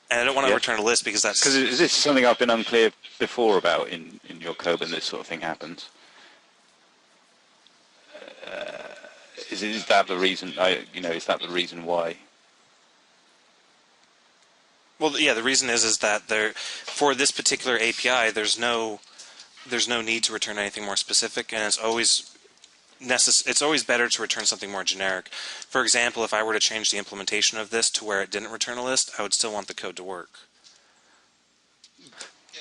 And I don't want to return a list because that's... Because this is something I've been unclear before about in your code when this sort of thing happens. is that the reason? Is that the reason why? Well, yeah, the reason is that for this particular API, there's no need to return anything more specific, and it's always better to return something more generic. For example, if I were to change the implementation of this to where it didn't return a list, I would still want the code to work.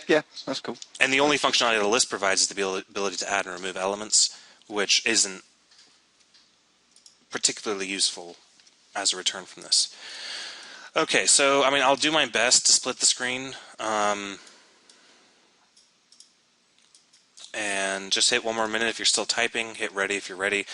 Yeah, that's cool. And the only functionality the list provides is the ability to add and remove elements, which isn't particularly useful as a return from this. Okay, so I'll do my best to split the screen. And just hit 1 more minute if you're still typing. Hit ready if you're ready.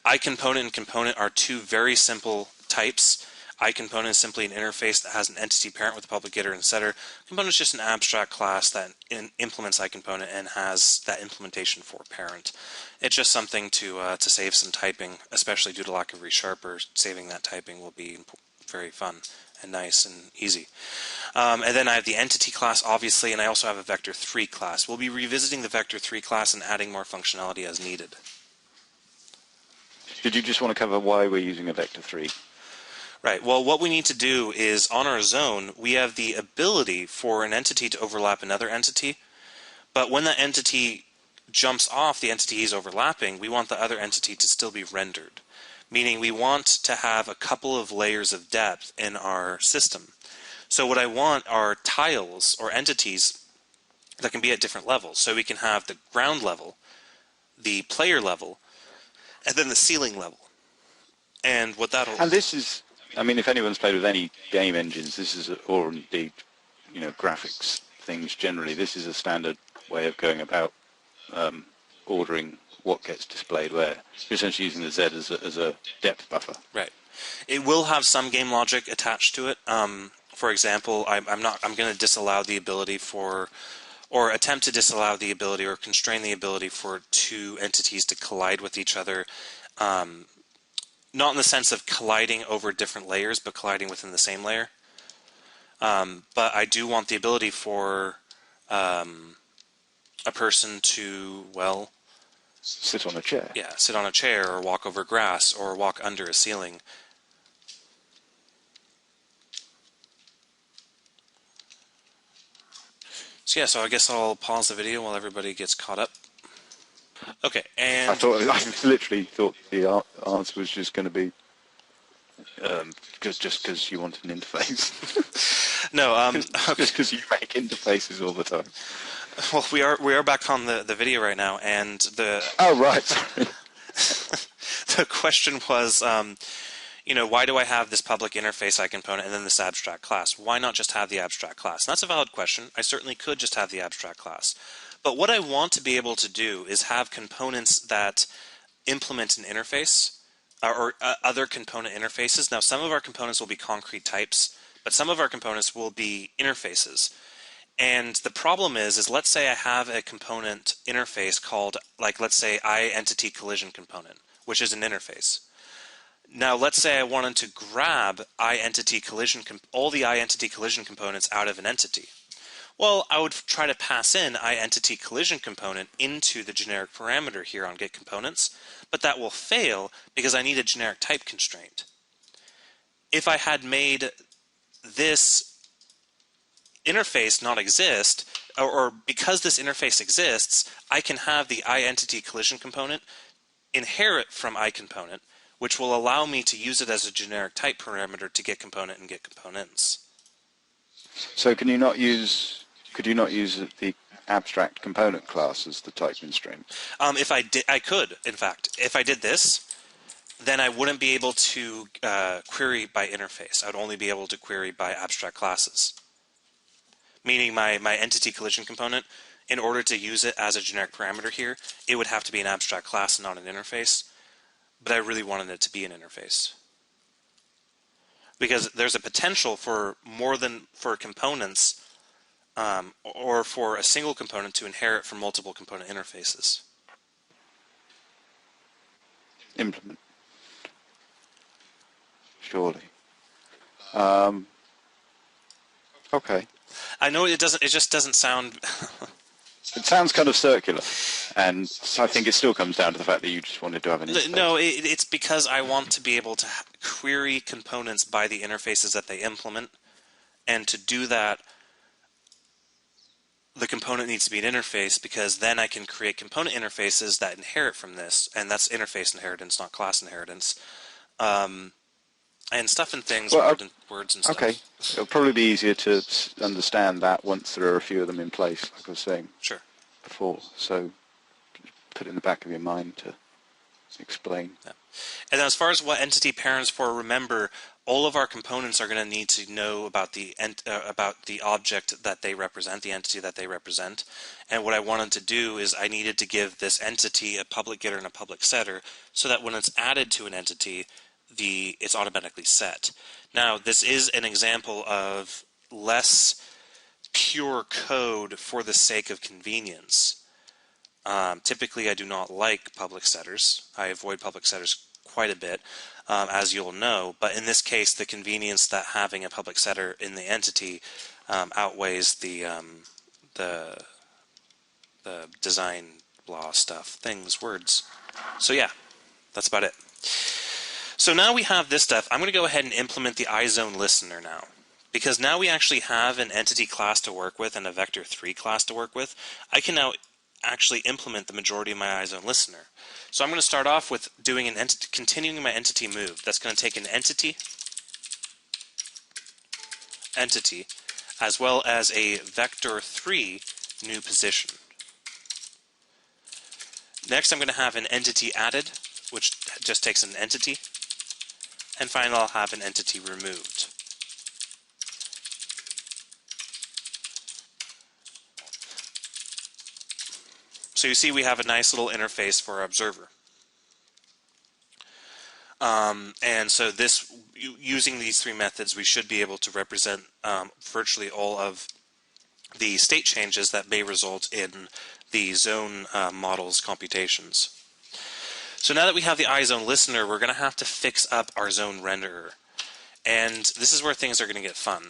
IComponent and component are two very simple types. IComponent is simply an interface that has an entity parent with a public getter and setter. Component is just an abstract class that implements IComponent and has that implementation for parent. It's just something to save some typing, especially due to lack of Resharper. Saving that typing will be very fun and nice and easy. And then I have the entity class, obviously, and I also have a vector3 class. We'll be revisiting the vector3 class and adding more functionality as needed. Did you just want to cover why we're using a vector3? Right. Well, what we need to do is, on our zone, we have the ability for an entity to overlap another entity, but when that entity jumps off the entity he's overlapping, we want the other entity to still be rendered, meaning we want to have a couple of layers of depth in our system. So what I want are tiles or entities that can be at different levels. So we can have the ground level, the player level, and then the ceiling level. And what that'll... And this is, if anyone's played with any game engines, this is, or indeed, graphics things generally, this is a standard way of going about ordering what gets displayed where. You're essentially using the Z as a depth buffer. Right. It will have some game logic attached to it. For example, I'm going to disallow the ability for, or attempt to disallow the ability or constrain the ability for two entities to collide with each other. Not in the sense of colliding over different layers, but colliding within the same layer. But I do want the ability for a person to, well... sit on a chair. Yeah, sit on a chair or walk over grass or walk under a ceiling. So yeah, so I guess I'll pause the video while everybody gets caught up. Okay, and... I literally thought the answer was just going to be because you want an interface. No, just because you make interfaces all the time. Well, we are back on the video right now, and the... Oh, right, sorry. The question was, why do I have this public interface IComponent and then this abstract class? Why not just have the abstract class? And that's a valid question. I certainly could just have the abstract class. But what I want to be able to do is have components that implement an interface or other component interfaces. Now, some of our components will be concrete types, but some of our components will be interfaces. And the problem is let's say I have a component interface called, let's say iEntity collision component, which is an interface. Now, let's say I wanted to grab all the iEntity collision components out of an entity. Well, I would try to pass in iEntity collision component into the generic parameter here on getComponents, but that will fail because I need a generic type constraint. If I had made this interface not exist, or because this interface exists, I can have the iEntity collision component inherit from iComponent, which will allow me to use it as a generic type parameter to getComponent and getComponents. So could you not use the abstract component class as the type constraint? If I did, I could, in fact. If I did this, then I wouldn't be able to query by interface. I would only be able to query by abstract classes. Meaning my entity collision component, in order to use it as a generic parameter here, it would have to be an abstract class and not an interface. But I really wanted it to be an interface. Because there's a potential for components or for a single component to inherit from multiple component interfaces. Implement. Surely. Okay. I know it doesn't. It just doesn't sound. It sounds kind of circular, and I think it still comes down to the fact that you just wanted to have an interface. No, it's because I want to be able to query components by the interfaces that they implement, and to do that, the component needs to be an interface, because then I can create component interfaces that inherit from this, and that's interface inheritance, not class inheritance, and stuff and things, Well, words and stuff. Okay, it'll probably be easier to understand that once there are a few of them in place, like I was saying Sure. before. So put it in the back of your mind to explain. Yeah. And as far as what entity parents for, remember, all of our components are going to need to know about the object that they represent, the entity that they represent. And what I wanted to do is I needed to give this entity a public getter and a public setter, so that when it's added to an entity, it's automatically set. Now, this is an example of less pure code for the sake of convenience. Typically, I do not like public setters. I avoid public setters quite a bit, as you'll know. But in this case, the convenience that having a public setter in the entity outweighs the design blah stuff, things, words. So yeah, that's about it. So now we have this stuff. I'm going to go ahead and implement the IZone listener now. Because now we actually have an entity class to work with and a vector3 class to work with, I can now actually implement the majority of my IZone listener. So I'm going to start off with doing continuing my entity move. That's going to take an entity, as well as a vector3 new position. Next, I'm going to have an entity added, which just takes an entity. And finally, I'll have an entity removed. So you see we have a nice little interface for our observer. And so using these three methods, we should be able to represent virtually all of the state changes that may result in the zone model's computations. So now that we have the IZone listener, we're going to have to fix up our zone renderer. And this is where things are going to get fun.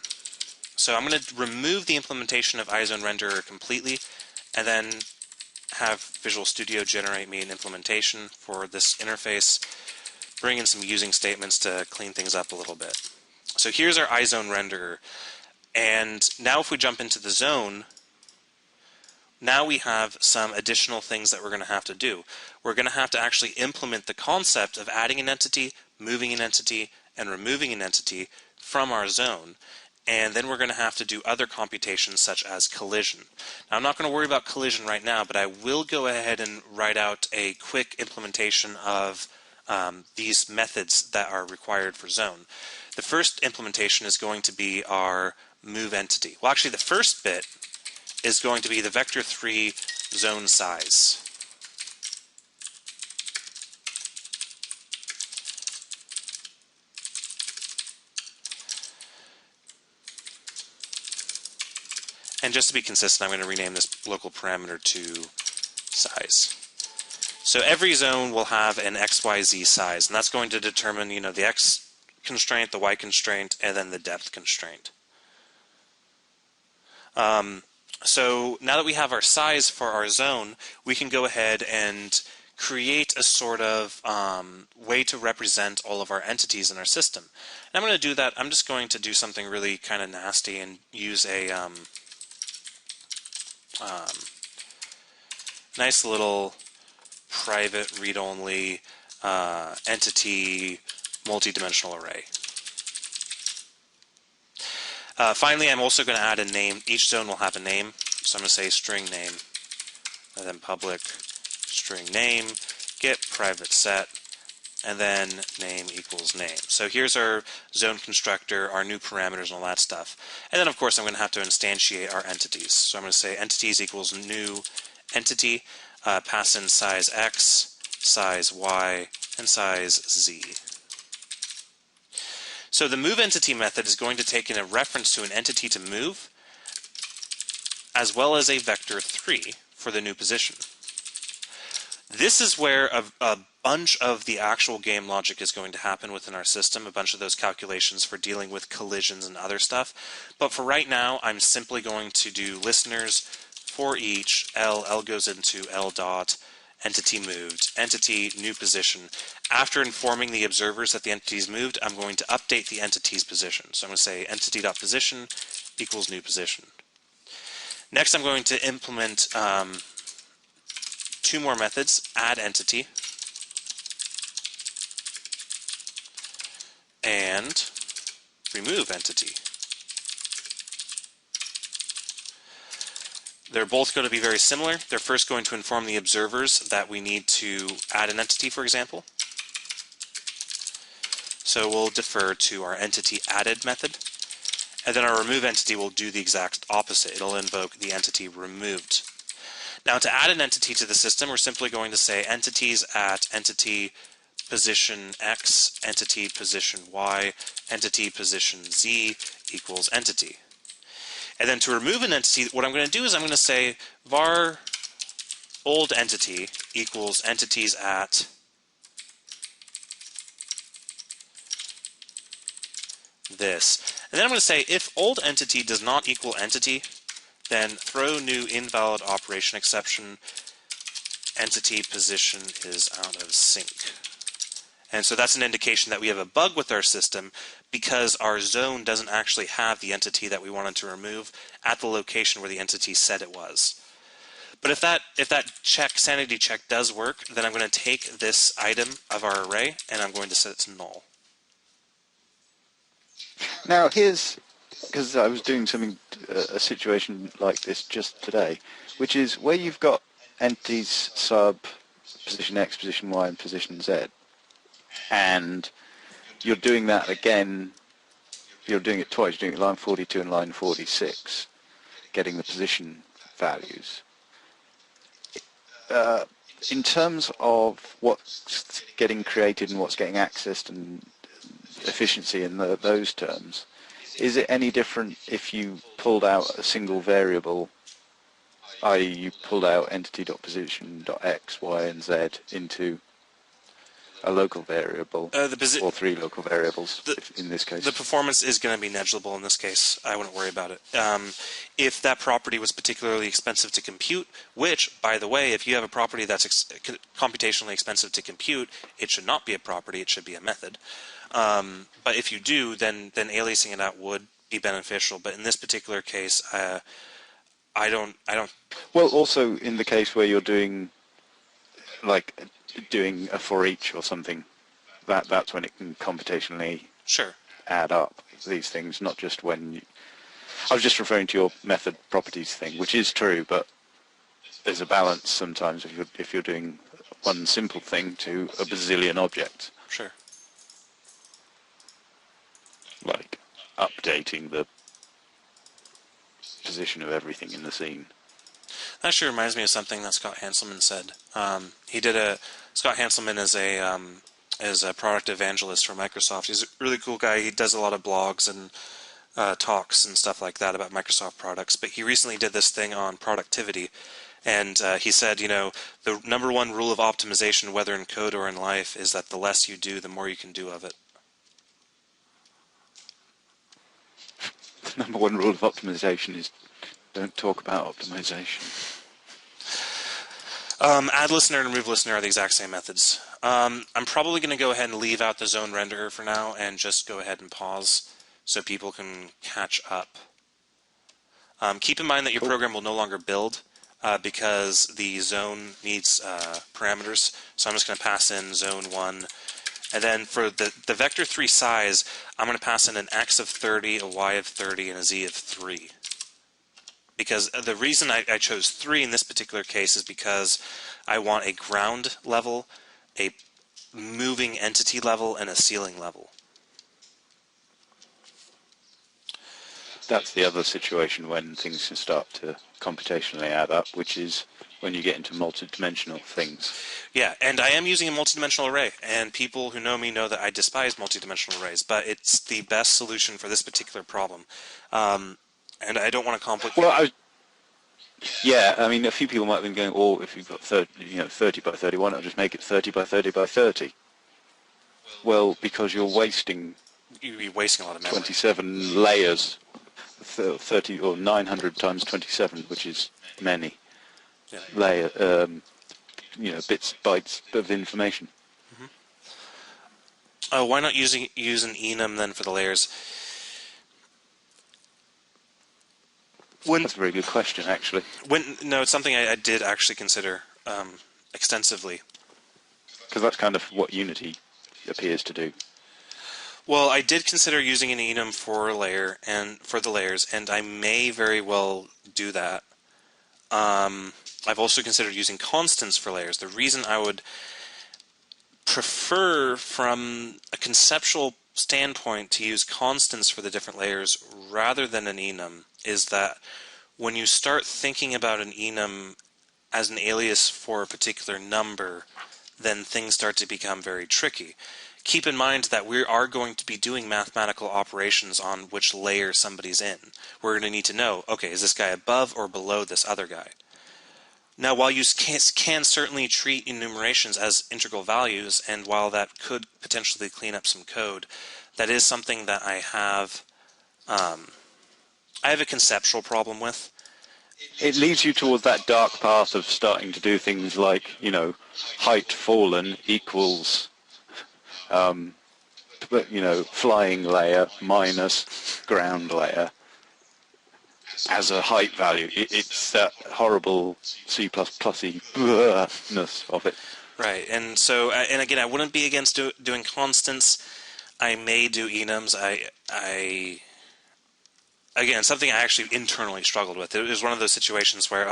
So I'm going to remove the implementation of IZone renderer completely, and then have Visual Studio generate me an implementation for this interface, bring in some using statements to clean things up a little bit. So here's our IZone renderer. And now if we jump into the zone, now we have some additional things that we're going to have to do. We're going to have to actually implement the concept of adding an entity, moving an entity, and removing an entity from our zone. And then we're going to have to do other computations such as collision. Now, I'm not going to worry about collision right now, but I will go ahead and write out a quick implementation of these methods that are required for zone. The first implementation is going to be our move entity. Well, actually, the first bit is going to be the vector3 zone size. And just to be consistent, I'm going to rename this local parameter to size. So every zone will have an XYZ size, and that's going to determine, the X constraint, the Y constraint, and then the depth constraint. So now that we have our size for our zone, we can go ahead and create a sort of way to represent all of our entities in our system. And I'm going to do that. I'm just going to do something really kind of nasty and use a nice little private read-only entity multi-dimensional array. Finally, I'm also going to add a name. Each zone will have a name. So I'm going to say string name, and then public string name, get private set, and then name equals name. So here's our zone constructor, our new parameters, and all that stuff. And then, of course, I'm going to have to instantiate our entities. So I'm going to say entities equals new entity, pass in size X, size Y, and size Z. So the move entity method is going to take in a reference to an entity to move, as well as a vector3 for the new position. This is where a bunch of the actual game logic is going to happen within our system, a bunch of those calculations for dealing with collisions and other stuff. But for right now, I'm simply going to do listeners for each L goes into L dot entity moved, entity new position. After informing the observers that the entity is moved, I'm going to update the entity's position. So I'm going to say entity.position equals new position. Next, I'm going to implement two more methods, add entity and remove entity. They're both going to be very similar. They're first going to inform the observers that we need to add an entity, for example. So we'll defer to our entity added method. And then our remove entity will do the exact opposite. It'll invoke the entity removed. Now to add an entity to the system, we're simply going to say entities at entity position X, entity position Y, entity position Z equals entity. And then to remove an entity, what I'm going to do is I'm going to say var old entity equals entities at this. And then I'm going to say if old entity does not equal entity, then throw new invalid operation exception, entity position is out of sync. And so that's an indication that we have a bug with our system because our zone doesn't actually have the entity that we wanted to remove at the location where the entity said it was. But if that sanity check does work, then I'm going to take this item of our array and I'm going to set it to null. Now here's, because I was doing something, a situation like this just today, which is where you've got entities sub position X, position Y, and position Z, and you're doing that again, you're doing it twice, you're doing it line 42 and line 46, getting the position values. In terms of what's getting created and what's getting accessed and efficiency in those terms, is it any different if you pulled out a single variable, i.e. you pulled out entity.position.x, y, and z into a local variable, or three local variables in this case? The performance is going to be negligible in this case. I wouldn't worry about it. If that property was particularly expensive to compute, which, by the way, if you have a property that's computationally expensive to compute, it should not be a property, it should be a method. But if you do, then aliasing it out would be beneficial. But in this particular case, I don't. Well, also in the case where you're doing, like, doing a for each or something, that's when it can computationally add up these things, not just when you... I was just referring to your method properties thing, which is true, but there's a balance sometimes if you're doing one simple thing to a bazillion objects. Sure. Like updating the position of everything in the scene. That actually reminds me of something that Scott Hanselman said. Scott Hanselman is a product evangelist for Microsoft. He's a really cool guy. He does a lot of blogs and talks and stuff like that about Microsoft products. But he recently did this thing on productivity, and he said, you know, the number one rule of optimization, whether in code or in life, is that the less you do, the more you can do of it. The number one rule of optimization is don't talk about optimization. Add listener and remove listener are the exact same methods. I'm probably going to go ahead and leave out the zone renderer for now and just go ahead and pause so people can catch up. Keep in mind that your program will no longer build because the zone needs parameters. So I'm just going to pass in zone 1. And then for the vector 3 size, I'm going to pass in an x of 30, a y of 30, and a z of 3. Because the reason I chose 3 in this particular case is because I want a ground level, a moving entity level, and a ceiling level. That's the other situation when things can start to computationally add up, which is when you get into multidimensional things. Yeah, and I am using a multidimensional array, and people who know me know that I despise multidimensional arrays, but it's the best solution for this particular problem. And I don't want to complicate. Well, yeah, I mean, a few people might have been going, "Oh, if you've got 30 by 30, why not just make it 30 by 30 by 30?" Well, because you're wasting a lot of memory. 27 layers, 30 or 900 times 27, which is many Yeah. layer, bytes of information. Why not use an enum then for the layers? That's a very good question, actually. No, it's something I did actually consider extensively. Because that's kind of what Unity appears to do. Well, I did consider using an enum for the layers, and I may very well do that. I've also considered using constants for layers. The reason I would prefer, from a conceptual standpoint, to use constants for the different layers rather than an enum is that when you start thinking about an enum as an alias for a particular number, then things start to become very tricky. Keep in mind that we are going to be doing mathematical operations on which layer somebody's in. We're going to need to know, okay, is this guy above or below this other guy? Now, while you can certainly treat enumerations as integral values, and while that could potentially clean up some code, that is something that I have a conceptual problem with. It leads you towards that dark path of starting to do things like, height fallen equals, flying layer minus ground layer as a height value. It's that horrible C++-y-ness of it. Right, and so, and again, I wouldn't be against doing constants. I may do enums. Again, something I actually internally struggled with. It was one of those situations where,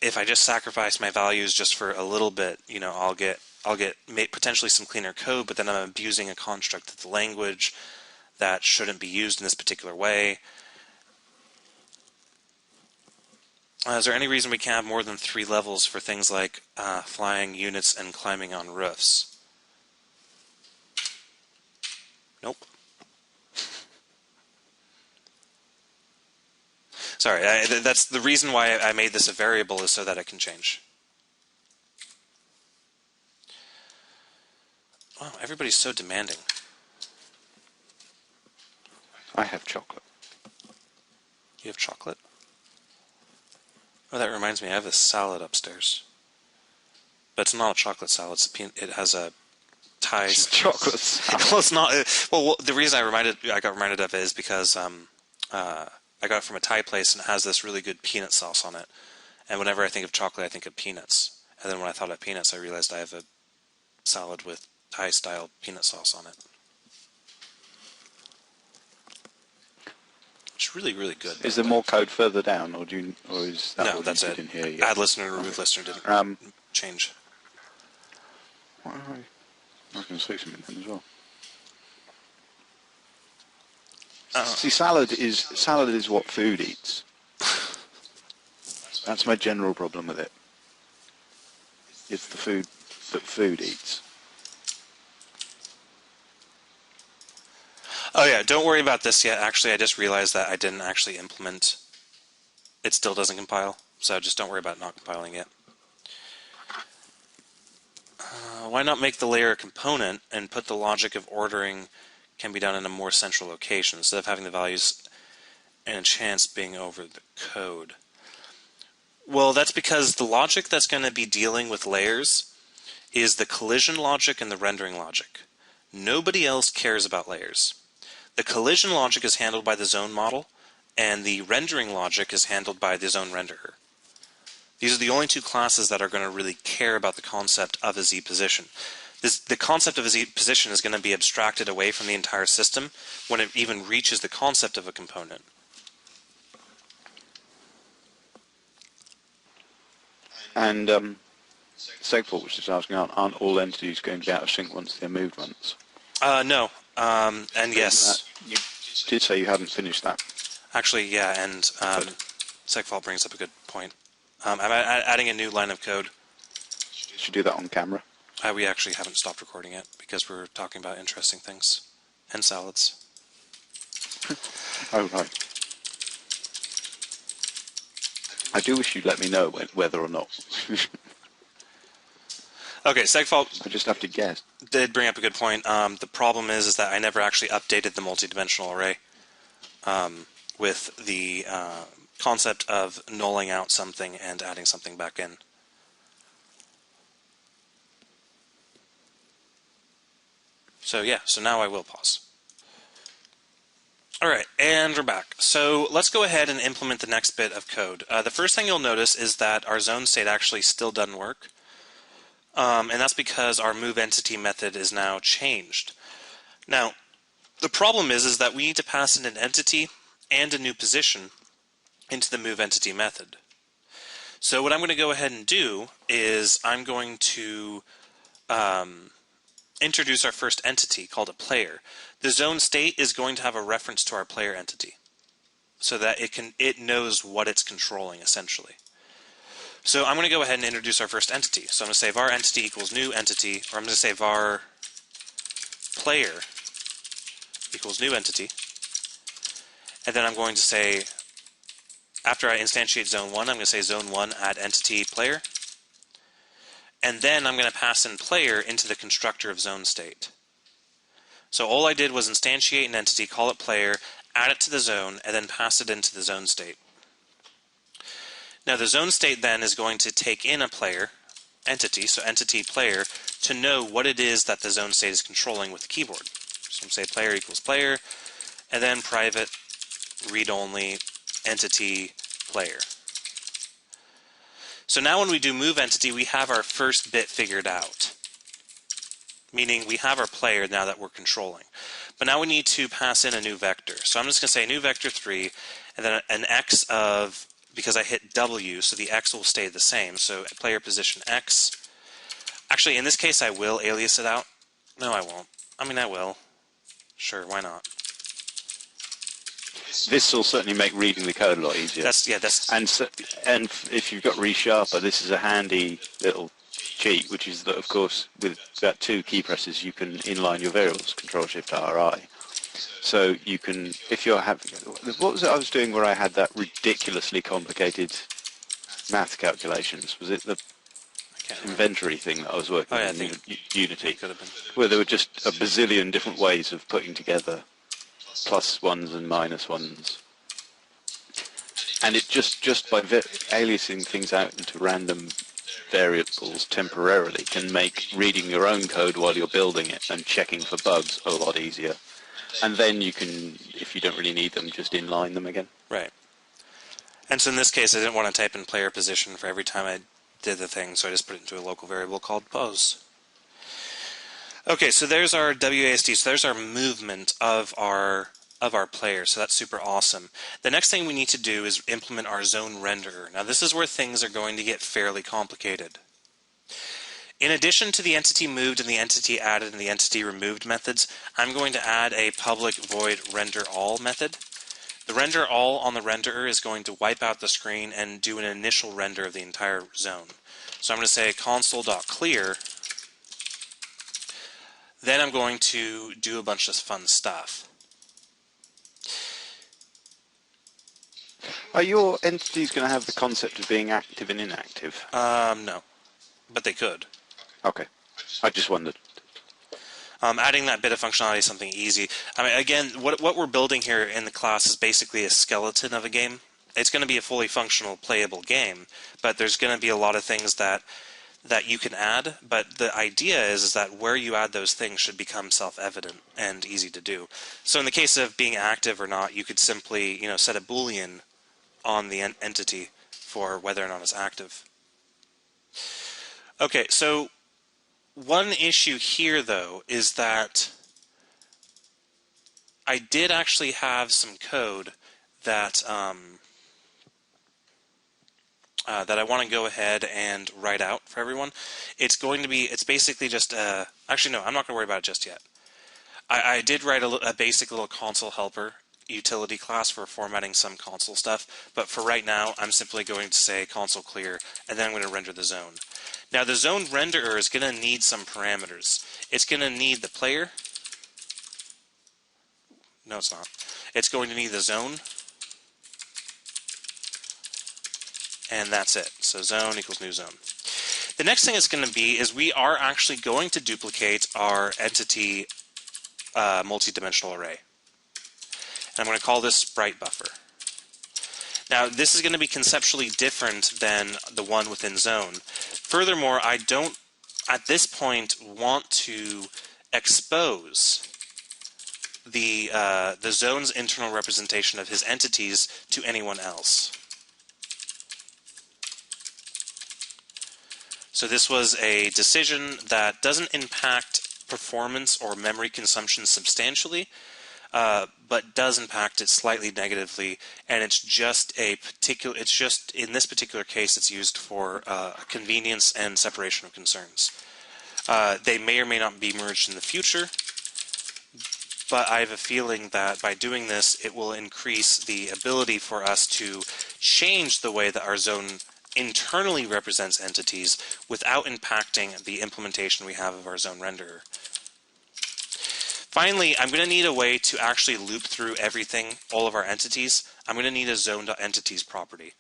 if I just sacrifice my values just for a little bit, I'll get potentially some cleaner code, but then I'm abusing a construct of the language that shouldn't be used in this particular way. Is there any reason we can't have more than 3 levels for things like flying units and climbing on roofs? Nope. Sorry, that's the reason why I made this a variable, is so that it can change. Wow, everybody's so demanding. I have chocolate. You have chocolate? Oh, that reminds me, I have a salad upstairs. But it's not a chocolate salad. It has a Thai... chocolate salad. Well, it's not... Well, the reason I got reminded of it is because I got it from a Thai place, and it has this really good peanut sauce on it. And whenever I think of chocolate, I think of peanuts. And then when I thought of peanuts, I realized I have a salad with Thai-style peanut sauce on it. It's really, really good. Is there more code further down, or is that no, what that's you it. did in here yet? Add listener and remove listener didn't change. I can say something then as well. See, salad is what food eats. That's my general problem with it. It's the food that food eats. Oh yeah, don't worry about this yet. Actually, I just realized that I didn't actually implement. It still doesn't compile, so just don't worry about not compiling yet. Why not make the layer a component and put the logic of ordering can be done in a more central location instead of having the values and a chance being over the code? Well, that's because the logic that's going to be dealing with layers is the collision logic and the rendering logic. Nobody else cares about layers. The collision logic is handled by the zone model, and the rendering logic is handled by the zone renderer. These are the only two classes that are going to really care about the concept of a z-position. The concept of a z-position is going to be abstracted away from the entire system when it even reaches the concept of a component. And Segfault was just asking, aren't all entities going to be out of sync once they're moved once? No. And yes. You did say you hadn't finished that. Actually, yeah, and Segfault brings up a good point. I'm adding a new line of code. Should do that on camera. We actually haven't stopped recording it because we're talking about interesting things. And salads. Oh, right. I do wish you'd let me know whether or not. Okay, Segfault I just have to guess. did bring up a good point. The problem is that I never actually updated the multidimensional array. with the concept of nulling out something and adding something back in. So yeah, so now I will pause. All right, and we're back. So let's go ahead and implement the next bit of code. The first thing you'll notice is that our zone state actually still doesn't work. And that's because our move entity method is now changed. Now, the problem is that we need to pass in an entity and a new position into the move entity method. So what I'm going to go ahead and do is I'm going to introduce our first entity called a player. The zone state is going to have a reference to our player entity so that it knows what it's controlling essentially. So I'm going to go ahead and introduce our first entity. So I'm going to say var entity equals new entity, or I'm going to say var player equals new entity. And then I'm going to say, after I instantiate zone 1, I'm going to say zone 1 add entity player. And then I'm going to pass in player into the constructor of zone state. So all I did was instantiate an entity, call it player, add it to the zone, and then pass it into the zone state. Now the zone state then is going to take in a player entity, so entity player, to know what it is that the zone state is controlling with the keyboard. So I'm going to say player equals player, and then private read-only entity player. So now when we do move entity, we have our first bit figured out, meaning we have our player now that we're controlling. But now we need to pass in a new vector. So I'm just going to say new vector 3, and then an x of, because I hit W, so the x will stay the same. So player position x. Actually, in this case, I will alias it out. No, I won't. I mean, I will. Sure, why not? This will certainly make reading the code a lot easier. And if you've got Resharper, this is a handy little cheat, which is that, of course, with about 2 key presses, you can inline your variables, Control-Shift-RI. So you can, if you're having, what was it I was doing where I had that ridiculously complicated math calculations? Was it the inventory thing that I was working on in Unity? Could have been. Where there were just a bazillion different ways of putting together plus ones and minus ones. And it just by aliasing things out into random variables temporarily can make reading your own code while you're building it and checking for bugs a lot easier. And then you can, if you don't really need them, just inline them again. Right. And so in this case, I didn't want to type in player position for every time I did the thing, so I just put it into a local variable called pose. Okay, so there's our WASD, so there's our movement of our player, so that's super awesome. The next thing we need to do is implement our zone renderer. Now this is where things are going to get fairly complicated. In addition to the entity moved and the entity added and the entity removed methods, I'm going to add a public void render all method. The render all on the renderer is going to wipe out the screen and do an initial render of the entire zone. So I'm going to say console.clear. Then I'm going to do a bunch of fun stuff. Are your entities going to have the concept of being active and inactive? No, but they could. Okay, I just wondered. Adding that bit of functionality is something easy. I mean, again, what we're building here in the class is basically a skeleton of a game. It's going to be a fully functional, playable game, but there's going to be a lot of things that you can add. But the idea is that where you add those things should become self-evident and easy to do. So in the case of being active or not, you could simply, set a Boolean on the entity for whether or not it's active. Okay, so one issue here, though, is that I did actually have some code that that I want to go ahead and write out for everyone. It's basically just actually no, I'm not going to worry about it just yet. I did write a basic little console helper utility class for formatting some console stuff, but for right now, I'm simply going to say console clear, and then I'm going to render the zone. Now, the zone renderer is going to need some parameters. It's going to need the player. No, it's not. It's going to need the zone. And that's it. So zone equals new zone. The next thing it's going to be is we are actually going to duplicate our entity multi-dimensional array. And I'm going to call this Sprite buffer. Now, this is going to be conceptually different than the one within Zone. Furthermore, I don't, at this point, want to expose the Zone's internal representation of his entities to anyone else. So this was a decision that doesn't impact performance or memory consumption substantially, but does impact it slightly negatively, and it's just a particular. It's just in this particular case, it's used for convenience and separation of concerns. They may or may not be merged in the future, but I have a feeling that by doing this, it will increase the ability for us to change the way that our zone internally represents entities without impacting the implementation we have of our zone renderer. Finally, I'm going to need a way to actually loop through everything, all of our entities. I'm going to need a zone.entities property.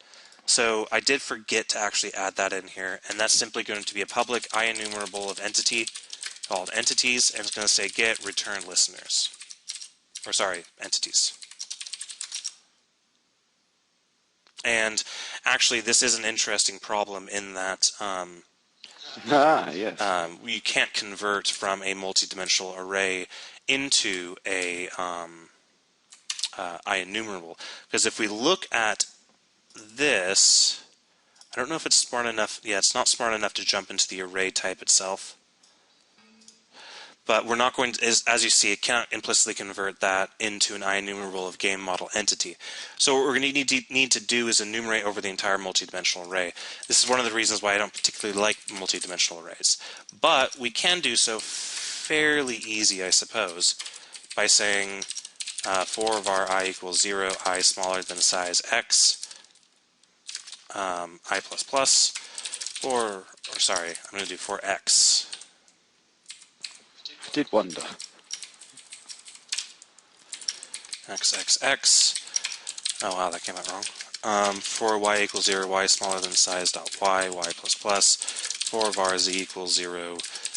So I did forget to actually add that in here, and that's simply going to be a public IEnumerable of entity called entities, and it's going to say get return listeners. Or sorry, entities. And actually, this is an interesting problem in that yes. You can't convert from a multidimensional array into a IEnumerable. Because if we look at this, I don't know if it's smart enough. Yeah, it's not smart enough to jump into the array type itself. But we're not going to, as you see, it cannot implicitly convert that into an IEnumerable of game model entity. So what we're going to need to do is enumerate over the entire multidimensional array. This is one of the reasons why I don't particularly like multidimensional arrays. But we can do so fairly easy, I suppose, by saying for var I equals 0, I smaller than size x, I plus plus, or sorry, I'm going to do for x. I did wonder. XXX. Oh wow, that came out wrong. For y equals 0, y smaller than size dot y, y plus plus. For var z equals 0,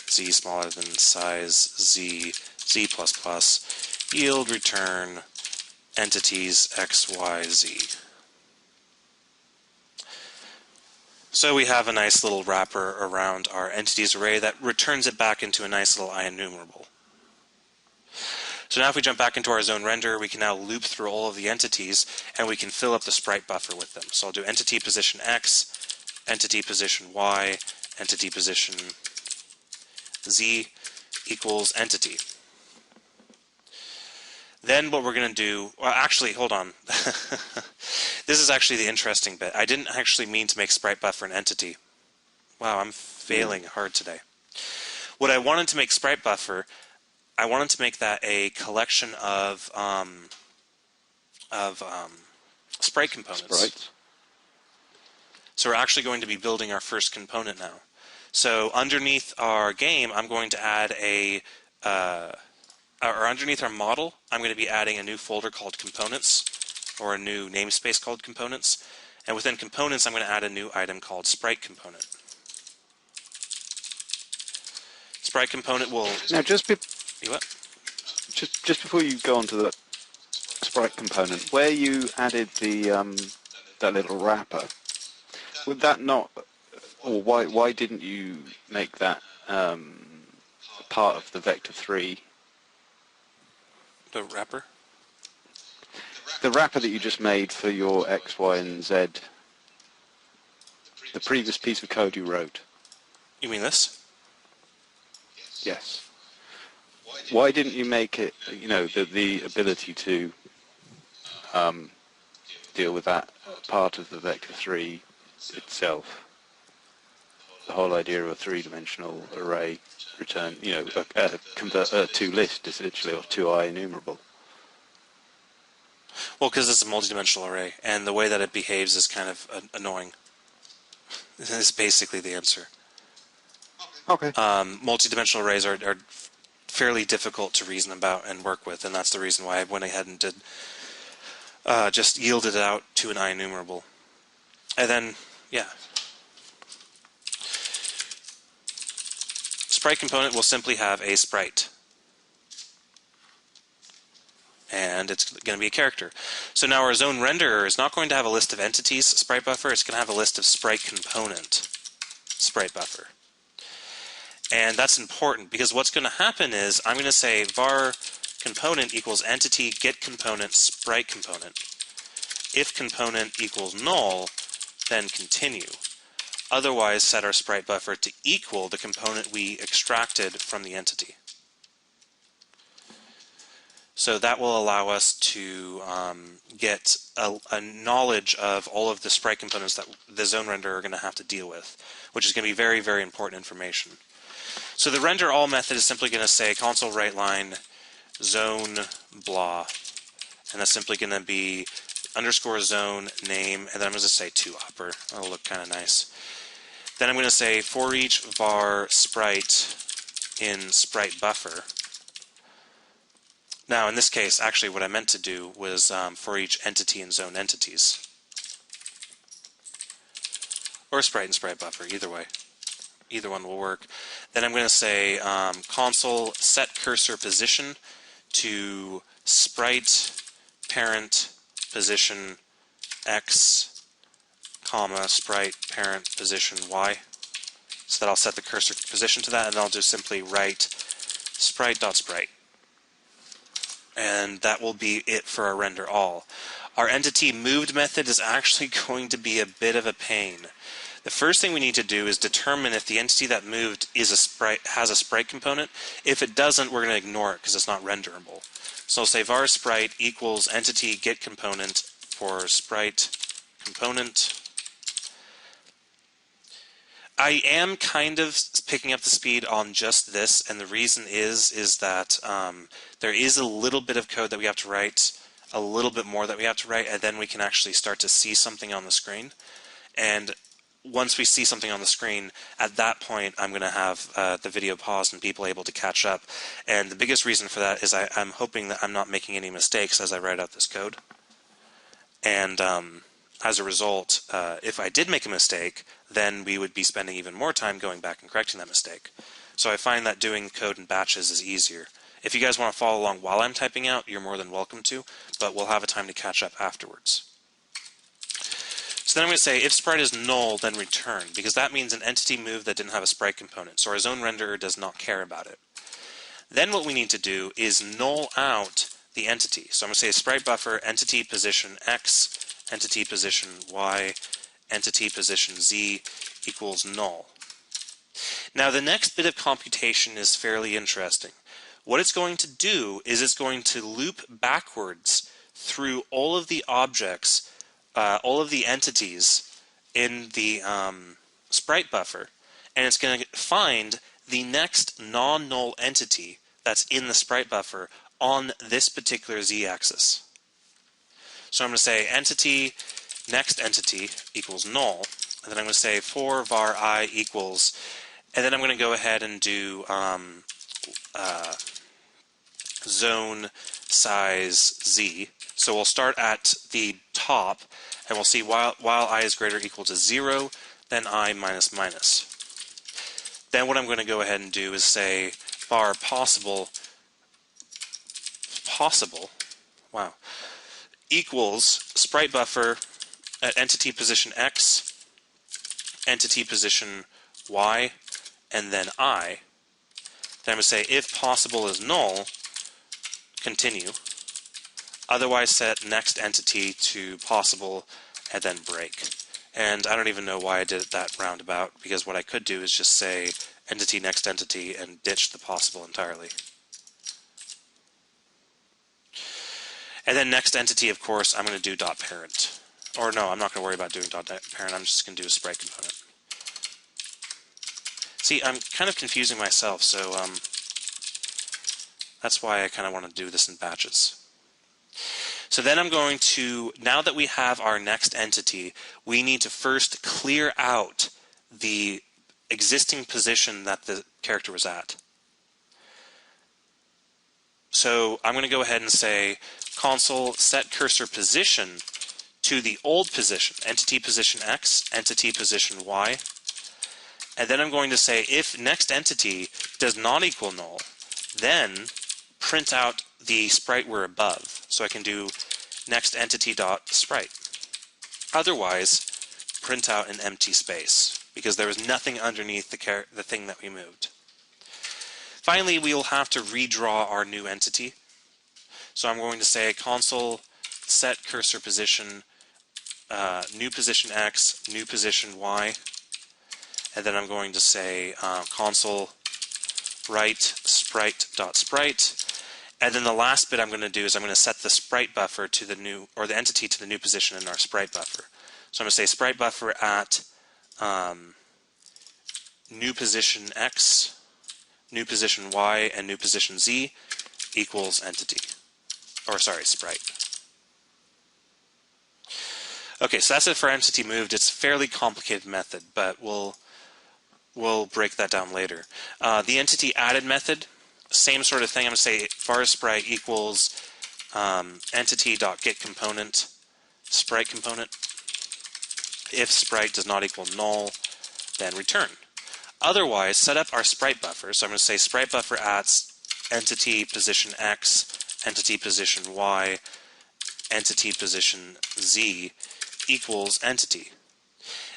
z smaller than size z, z plus plus. Yield return entities x, y, z. So we have a nice little wrapper around our entities array that returns it back into a nice little IEnumerable. So now if we jump back into our zone renderer, we can now loop through all of the entities, and we can fill up the sprite buffer with them. So I'll do entity position x, entity position y, entity position z equals entity. Then what we're going to do, well actually, hold on. This is actually the interesting bit. I didn't actually mean to make sprite buffer an entity. Wow, I'm failing hard today. What I wanted to make sprite buffer, I wanted to make that a collection of sprite components. Sprites. So we're actually going to be building our first component now. So underneath our game, I'm going to add or underneath our model, I'm going to be adding a new folder called components, or a new namespace called components. And within components, I'm going to add a new item called sprite component. Sprite component will... Now, just what? just before you go on to the sprite component, where you added the that little wrapper, would that not, or why didn't you make that part of the vector 3? The wrapper? The wrapper that you just made for your X, Y, and Z, the previous piece of code you wrote. You mean this? Yes. Why didn't you make it, you know, the ability to deal with that part of the vector 3 itself? The whole idea of a three-dimensional array return, you know, convert to list essentially, or to IEnumerable. Well, because it's a multidimensional array, and the way that it behaves is kind of annoying. Is basically the answer. Okay. Multidimensional arrays are fairly difficult to reason about and work with, and that's the reason why I went ahead and did just yielded it out to an IEnumerable. And then, yeah. Sprite component will simply have a sprite. and it's going to be a character. So now our zone renderer is not going to have a list of entities sprite buffer, it's going to have a list of sprite component sprite buffer. And that's important because what's going to happen is I'm going to say var component equals entity get component sprite component. If component equals null, then continue. Otherwise, set our sprite buffer to equal the component we extracted from the entity. So that will allow us to get a knowledge of all of the sprite components that the zone renderer are going to have to deal with, which is going to be very, very important information. So the render all method is simply going to say console write line zone blah, and that's simply going to be underscore zone name, and then I'm going to say toOpper. That'll look kind of nice. Then I'm going to say for each var sprite in sprite buffer. Now in this case, actually what I meant to do was for each entity in zone entities. Or sprite and sprite buffer, either way. Either one will work. Then I'm going to say console set cursor position to sprite parent position x, comma, sprite parent position y. So that I'll set the cursor position to that, and then I'll just simply write sprite.sprite. And that will be it for our render all. Our entity moved method is actually going to be a bit of a pain. The first thing we need to do is determine if the entity that moved is has a sprite component. If it doesn't, we're going to ignore it because it's not renderable. So I'll say var sprite equals entity get component for sprite component. I am kind of picking up the speed on just this, and the reason is that there is a little bit of code that we have to write, a little bit more that we have to write, and then we can actually start to see something on the screen. And once we see something on the screen, at that point I'm going to have the video paused and people able to catch up. And the biggest reason for that is I'm hoping that I'm not making any mistakes as I write out this code. And as a result, if I did make a mistake, then we would be spending even more time going back and correcting that mistake. So I find that doing code in batches is easier. If you guys want to follow along while I'm typing out, you're more than welcome to, but we'll have a time to catch up afterwards. So then I'm going to say if sprite is null, then return, because that means an entity moved that didn't have a sprite component, so our zone renderer does not care about it. Then what we need to do is null out the entity. So I'm going to say sprite buffer entity position x, entity position y, entity position z equals null. Now the next bit of computation is fairly interesting. What it's going to do is it's going to loop backwards through all of the objects, all of the entities in the sprite buffer, and it's going to find the next non-null entity that's in the sprite buffer on this particular z-axis. So I'm going to say entity next entity equals null, and then I'm going to say for var I equals, and then I'm going to go ahead and do zone size z. So we'll start at the top, and we'll see while I is greater or equal to 0, then I minus minus. Then what I'm going to go ahead and do is say var possible, wow, equals sprite buffer at entity position x, entity position y, and then I. Then I'm going to say if possible is null, continue. Otherwise set next entity to possible and then break. And I don't even know why I did it that roundabout, because what I could do is just say entity next entity and ditch the possible entirely. And then next entity, of course, I'm going to do dot parent. Or no, I'm not going to worry about doing dot parent. I'm just going to do a sprite component. See, I'm kind of confusing myself, so that's why I kind of want to do this in batches. So then I'm going to, now that we have our next entity, we need to first clear out the existing position that the character was at. So I'm going to go ahead and say console set cursor position to the old position, entity position x, entity position y. And then I'm going to say if next entity does not equal null, then print out the sprite were above. So I can do next entity dot sprite. Otherwise, print out an empty space because there was nothing underneath the thing that we moved. Finally, we will have to redraw our new entity. So I'm going to say console set cursor position, new position X, new position Y, and then I'm going to say console write sprite.sprite. And then the last bit I'm going to do is I'm going to set the sprite buffer to the new, or the entity to the new position in our sprite buffer. So I'm going to say sprite buffer at new position X, new position Y, and new position Z equals entity. Or sorry, sprite. Okay, so that's it for entity moved. It's a fairly complicated method, but we'll break that down later. The entity added method, same sort of thing. I'm going to say var sprite equals entity.getComponent sprite component. If sprite does not equal null, then return. Otherwise, set up our sprite buffer. So I'm going to say sprite buffer at entity position X, entity position Y, entity position Z equals entity.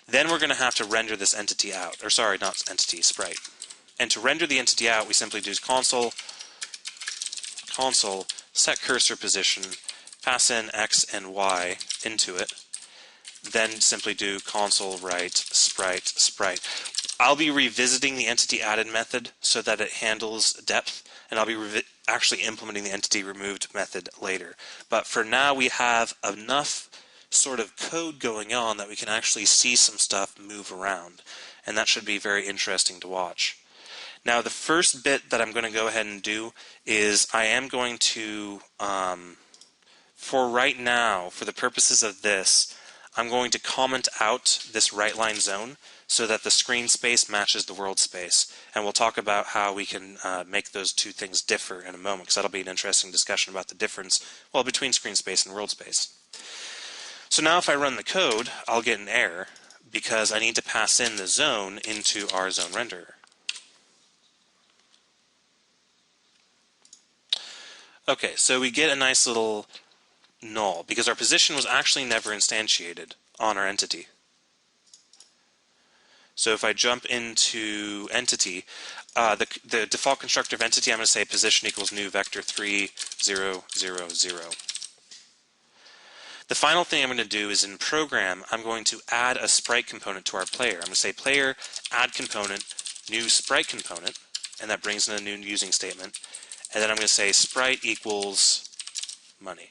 Then we're going to have to render this entity out. Or sorry, not entity, sprite. And to render the entity out, we simply do console set cursor position, pass in X and Y into it, then simply do console write sprite. I'll be revisiting the entity added method so that it handles depth, and I'll be actually implementing the entity removed method later. But for now, we have enough sort of code going on that we can actually see some stuff move around, and that should be very interesting to watch. Now, the first bit that I'm going to go ahead and do is I am going to, for right now, for the purposes of this, I'm going to comment out this right line zone so that the screen space matches the world space. And we'll talk about how we can make those two things differ in a moment, because that'll be an interesting discussion about the difference, well, between screen space and world space. So now if I run the code, I'll get an error because I need to pass in the zone into our zone renderer. Okay, so we get a nice little null because our position was actually never instantiated on our entity. So if I jump into entity, the default constructor of entity, I'm going to say position equals new vector 3, 0, 0, 0. The final thing I'm going to do is in program, I'm going to add a sprite component to our player. I'm going to say player add component, new sprite component, and that brings in a new using statement. And then I'm going to say sprite equals money.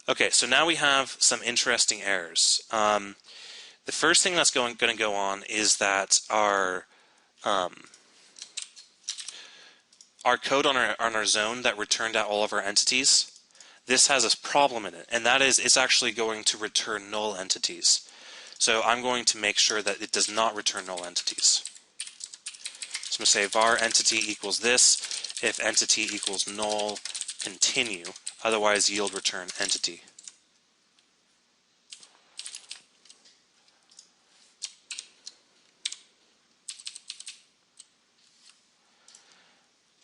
Okay, so now we have some interesting errors. The first thing that's going to go on is that our code on our zone that returned out all of our entities, this has a problem in it, and that is it's actually going to return null entities. So I'm going to make sure that it does not return null entities. So I'm going to say var entity equals this, if entity equals null, continue, otherwise yield return entity.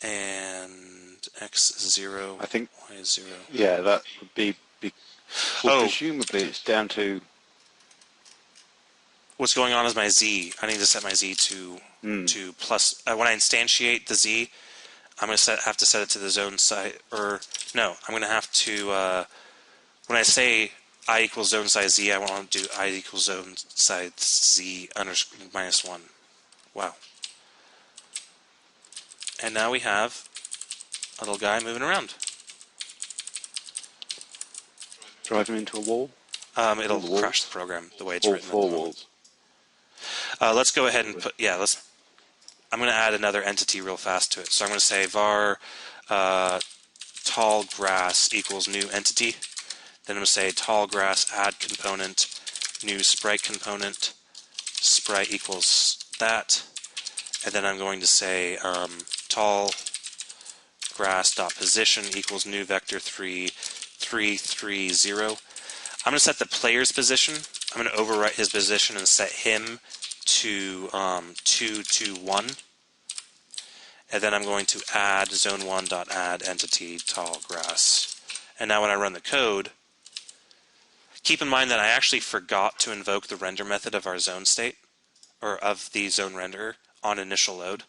And x is 0, I think, y is 0. yeah, that would be well, presumably it's down to... What's going on is my z. I need to set my z to plus. When I instantiate the z, I'm going to have to set it to the zone size, or no, I'm going to have to, when I say I equals zone size z, I want to do I equals zone size z minus 1. Wow. And now we have a little guy moving around. Drive him into a wall? It'll crash the program the way it's written. All 4 walls. Let's go ahead and put, I'm going to add another entity real fast to it. So I'm going to say var tall grass equals new entity. Then I'm going to say tall grass add component, new sprite component, sprite equals that. And then I'm going to say tall grass dot position equals new vector 3, 3, 3, 0. I'm going to set the player's position. I'm going to overwrite his position and set him to 2, 2, 1. and then I'm going to add zone1.add entity tall grass. And now when I run the code, keep in mind that I actually forgot to invoke the render method of our zone state, or of the zone renderer, on initial load.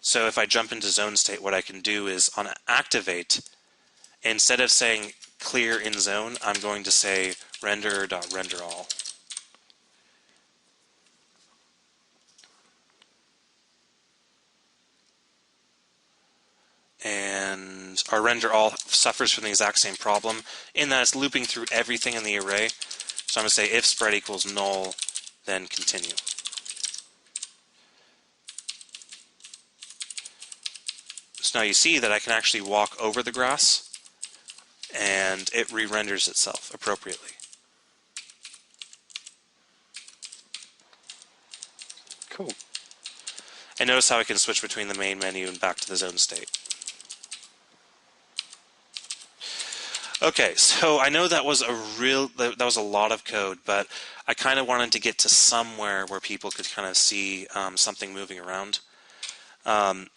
So if I jump into zone state, what I can do is on activate, instead of saying clear in zone, I'm going to say renderer.renderAll. And our renderAll suffers from the exact same problem in that it's looping through everything in the array. So I'm going to say if Sprite equals null, then continue. So now you see that I can actually walk over the grass and it re-renders itself appropriately. Cool. And notice how I can switch between the main menu and back to the zone state. Okay, so I know that was a lot of code, but I kind of wanted to get to somewhere where people could kind of see something moving around.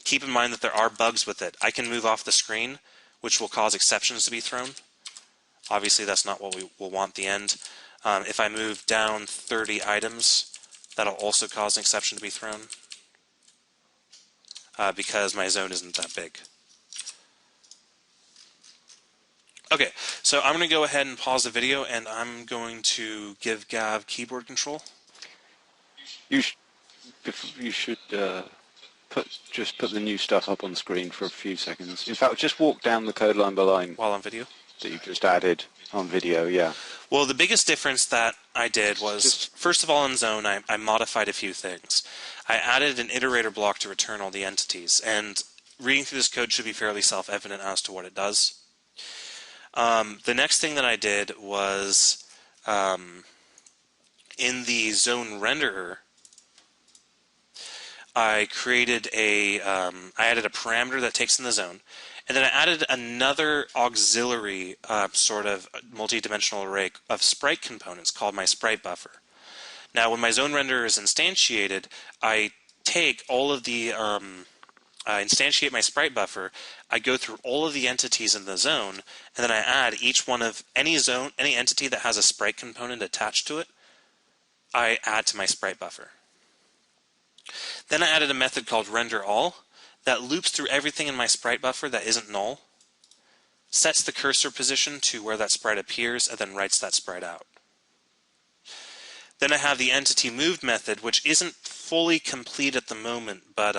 Keep in mind that there are bugs with it. I can move off the screen, which will cause exceptions to be thrown. Obviously, that's not what we will want at the end. If I move down 30 items, that'll also cause an exception to be thrown because my zone isn't that big. Okay, so I'm going to go ahead and pause the video, and I'm going to give Gav keyboard control. You should just put the new stuff up on screen for a few seconds. In fact, just walk down the code line by line While on video? that you just added on video, yeah. Well, the biggest difference that I did was, first of all, in Zone, I modified a few things. I added an iterator block to return all the entities, and reading through this code should be fairly self-evident as to what it does. The next thing that I did was in the zone renderer, I created I added a parameter that takes in the zone, and then I added another auxiliary sort of multi-dimensional array of sprite components called my sprite buffer. Now, when my zone renderer is instantiated, I take all of the I instantiate my sprite buffer, I go through all of the entities in the zone, and then I add each one of any entity that has a sprite component attached to it, I add to my sprite buffer. Then I added a method called renderAll that loops through everything in my sprite buffer that isn't null, sets the cursor position to where that sprite appears, and then writes that sprite out. Then I have the entity moved method, which isn't fully complete at the moment, but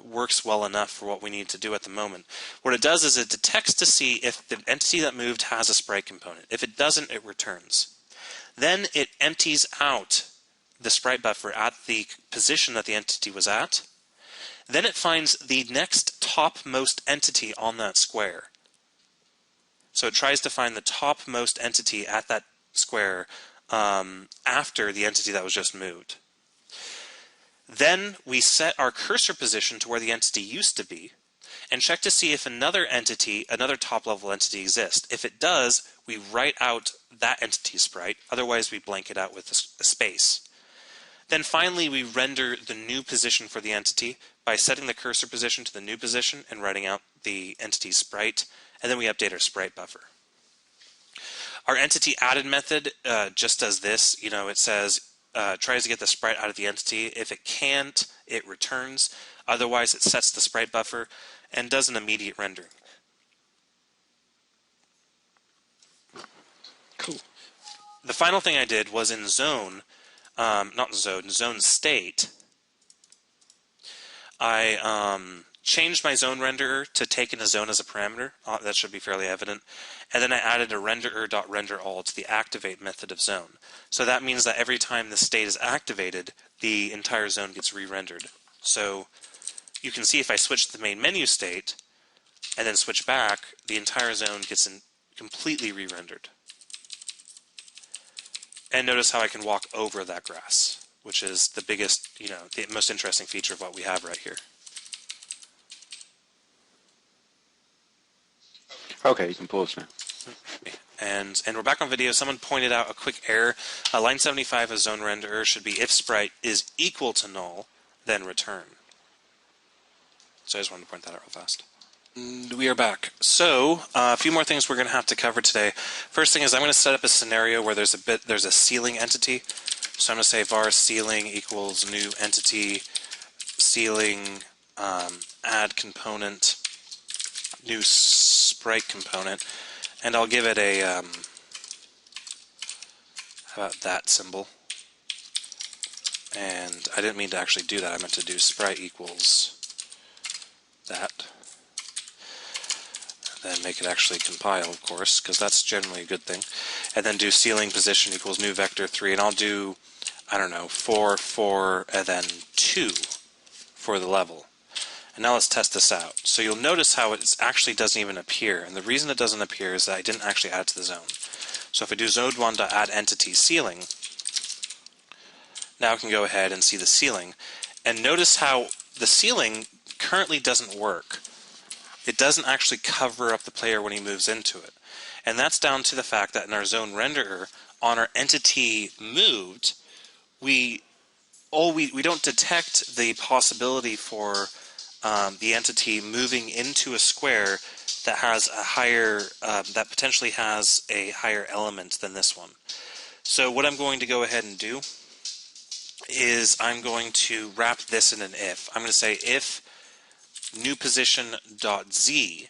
works well enough for what we need to do at the moment. What it does is it detects to see if the entity that moved has a sprite component. If it doesn't, it returns. Then it empties out the sprite buffer at the position that the entity was at. Then it finds the next topmost entity on that square. So it tries to find the topmost entity at that square after the entity that was just moved. Then we set our cursor position to where the entity used to be and check to see if another entity, another top-level entity exists. If it does, we write out that entity sprite. Otherwise, we blank it out with a space. Then finally, we render the new position for the entity by setting the cursor position to the new position and writing out the entity's sprite. And then we update our sprite buffer. Our entity added method just does this. It says, tries to get the sprite out of the entity. If it can't, it returns. Otherwise, it sets the sprite buffer and does an immediate rendering. Cool. The final thing I did was in zone, zone state, I changed my zone renderer to take in a zone as a parameter. That should be fairly evident. And then I added a renderer.renderAll to the activate method of zone. So that means that every time the state is activated, the entire zone gets re-rendered. So you can see if I switch to the main menu state and then switch back, the entire zone gets completely re-rendered. And notice how I can walk over that grass, which is the biggest, the most interesting feature of what we have right here. Okay, you can pause now. And we're back on video. Someone pointed out a quick error. Line 75 of zone renderer should be if sprite is equal to null, then return. So I just wanted to point that out real fast. And we are back. So a few more things we're going to have to cover today. First thing is I'm going to set up a scenario where there's a ceiling entity. So I'm going to say var ceiling equals new entity ceiling add component new sprite component, and I'll give it a how about that symbol. And I didn't mean to actually do that. I meant to do sprite equals that. And then make it actually compile, of course, because that's generally a good thing. And then do ceiling position equals new vector 3, and I'll do, I don't know, 4, 4, and then 2 for the level. And now let's test this out. So you'll notice how it actually doesn't even appear, and the reason it doesn't appear is that I didn't actually add it to the zone. So if I do zone1.addEntity ceiling, now I can go ahead and see the ceiling. And notice how the ceiling currently doesn't work. It doesn't actually cover up the player when he moves into it. And that's down to the fact that in our zone renderer, on our entity moved, we don't detect the possibility for the entity moving into a square that has a higher, that potentially has a higher element than this one. So what I'm going to go ahead and do is I'm going to wrap this in an if. I'm going to say if new position.z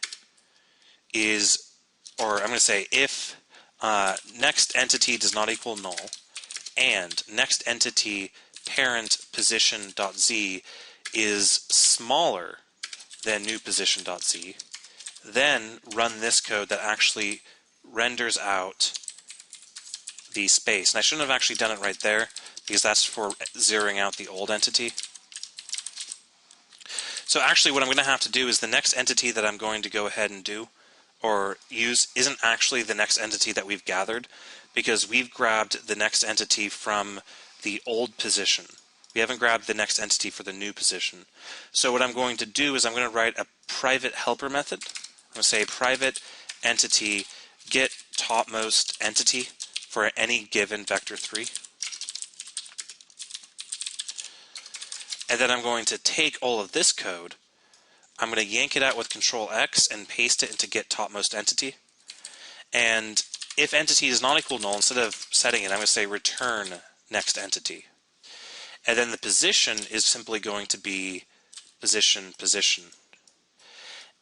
is, or I'm going to say if next entity does not equal null and next entity parent position.z is smaller than new position.z, then run this code that actually renders out the space. And I shouldn't have actually done it right there because that's for zeroing out the old entity. So actually what I'm going to have to do is the next entity that I'm going to go ahead and do or use isn't actually the next entity that we've gathered, because we've grabbed the next entity from the old position. We haven't grabbed the next entity for the new position. So what I'm going to do is I'm going to write a private helper method. I'm going to say private entity get topmost entity for any given vector 3. And then I'm going to take all of this code, I'm going to yank it out with Control X and paste it into get topmost entity. And if entity is not equal null, instead of setting it, I'm going to say return next entity. And then the position is simply going to be position, position.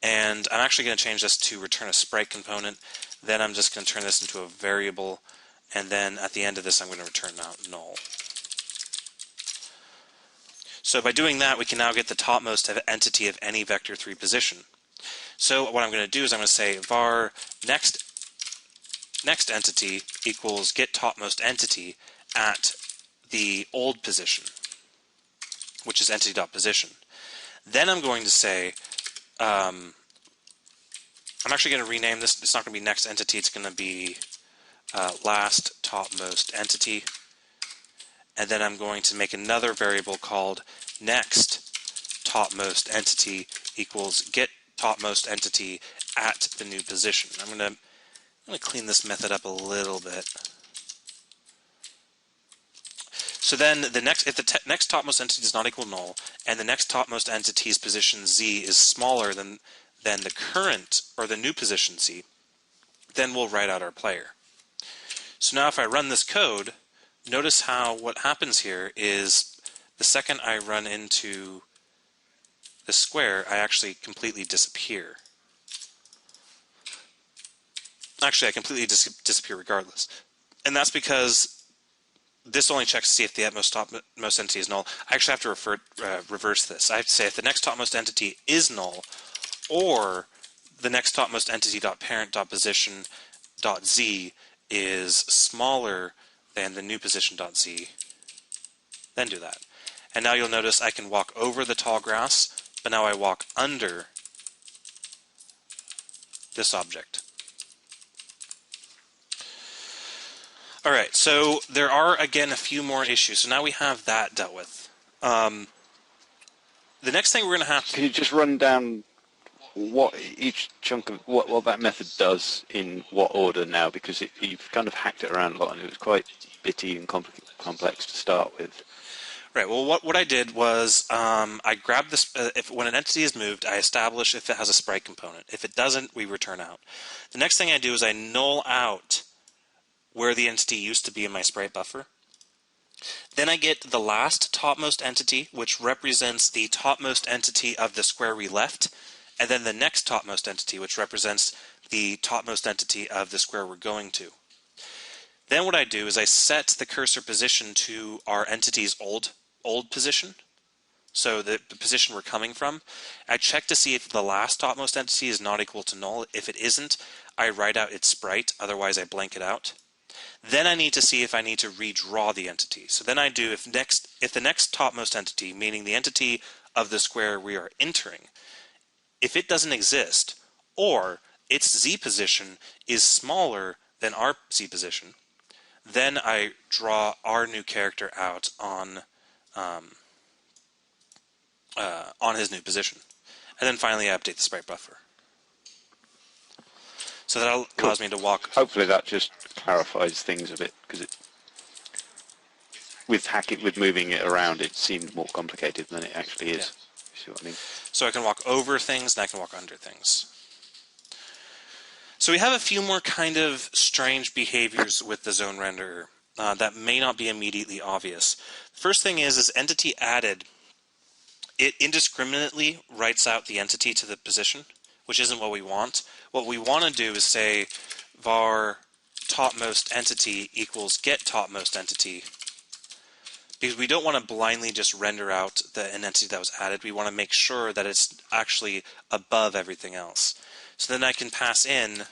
And I'm actually going to change this to return a sprite component. Then I'm just going to turn this into a variable. And then at the end of this, I'm going to return out null. So by doing that, we can now get the topmost entity of any vector 3 position. So what I'm going to do is I'm going to say var next entity equals get topmost entity at the old position, which is entity.position. Then I'm going to say, I'm actually going to rename this. It's not going to be next entity. It's going to be last topmost entity. And then I'm going to make another variable called next topmost entity equals get topmost entity at the new position. I'm going to clean this method up a little bit. So then the next, if the next topmost entity does not equal null, and the next topmost entity's position z is smaller than the current or the new position z, then we'll write out our player. So now if I run this code, notice how what happens here is the second I run into the square, I actually completely disappear. Actually, I completely disappear regardless. And that's because this only checks to see if the topmost entity is null. I actually have to reverse this. I have to say if the next topmost entity is null, or the next topmost entity.parent.position.z is smaller than the new position.z, then do that. And now you'll notice I can walk over the tall grass, but now I walk under this object. All right, so there are, again, a few more issues. So now we have that dealt with. The next thing we're going to have to... Can you just run down what each chunk of what that method does in what order now? Because you've kind of hacked it around a lot, and it was quite bitty and complex to start with. Right. Well, what I did was I grabbed this. When an entity is moved, I establish if it has a sprite component. If it doesn't, we return out. The next thing I do is I null out where the entity used to be in my sprite buffer. Then I get the last topmost entity, which represents the topmost entity of the square we left, and then the next topmost entity, which represents the topmost entity of the square we're going to. Then what I do is I set the cursor position to our entity's old position, so the position we're coming from. I check to see if the last topmost entity is not equal to null. If it isn't, I write out its sprite, otherwise I blank it out. Then I need to see if I need to redraw the entity. So then I do if the next topmost entity, meaning the entity of the square we are entering, if it doesn't exist, or its z position is smaller than our z position, then I draw our new character out on his new position. And then finally I update the sprite buffer. So that allows me to walk. Hopefully that just clarifies things a bit, because with moving it around, it seemed more complicated than it actually is. Yeah. You see what I mean? So I can walk over things and I can walk under things. So we have a few more kind of strange behaviors with the zone renderer that may not be immediately obvious. First thing is entity added. It indiscriminately writes out the entity to the position, which isn't what we want. What we want to do is say var topmost entity equals get topmost entity, because we don't want to blindly just render out an entity that was added. We want to make sure that it's actually above everything else. So then I can pass in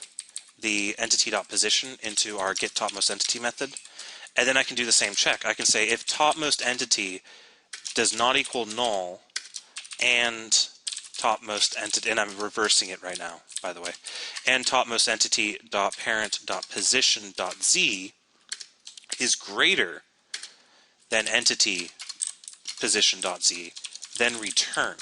the entity.position into our get topmost entity method, and then I can do the same check. I can say if topmost entity does not equal null and topmost entity, and I'm reversing it right now, by the way, and topmost entity dot parent dot position dot z is greater than entity position dot z, then return.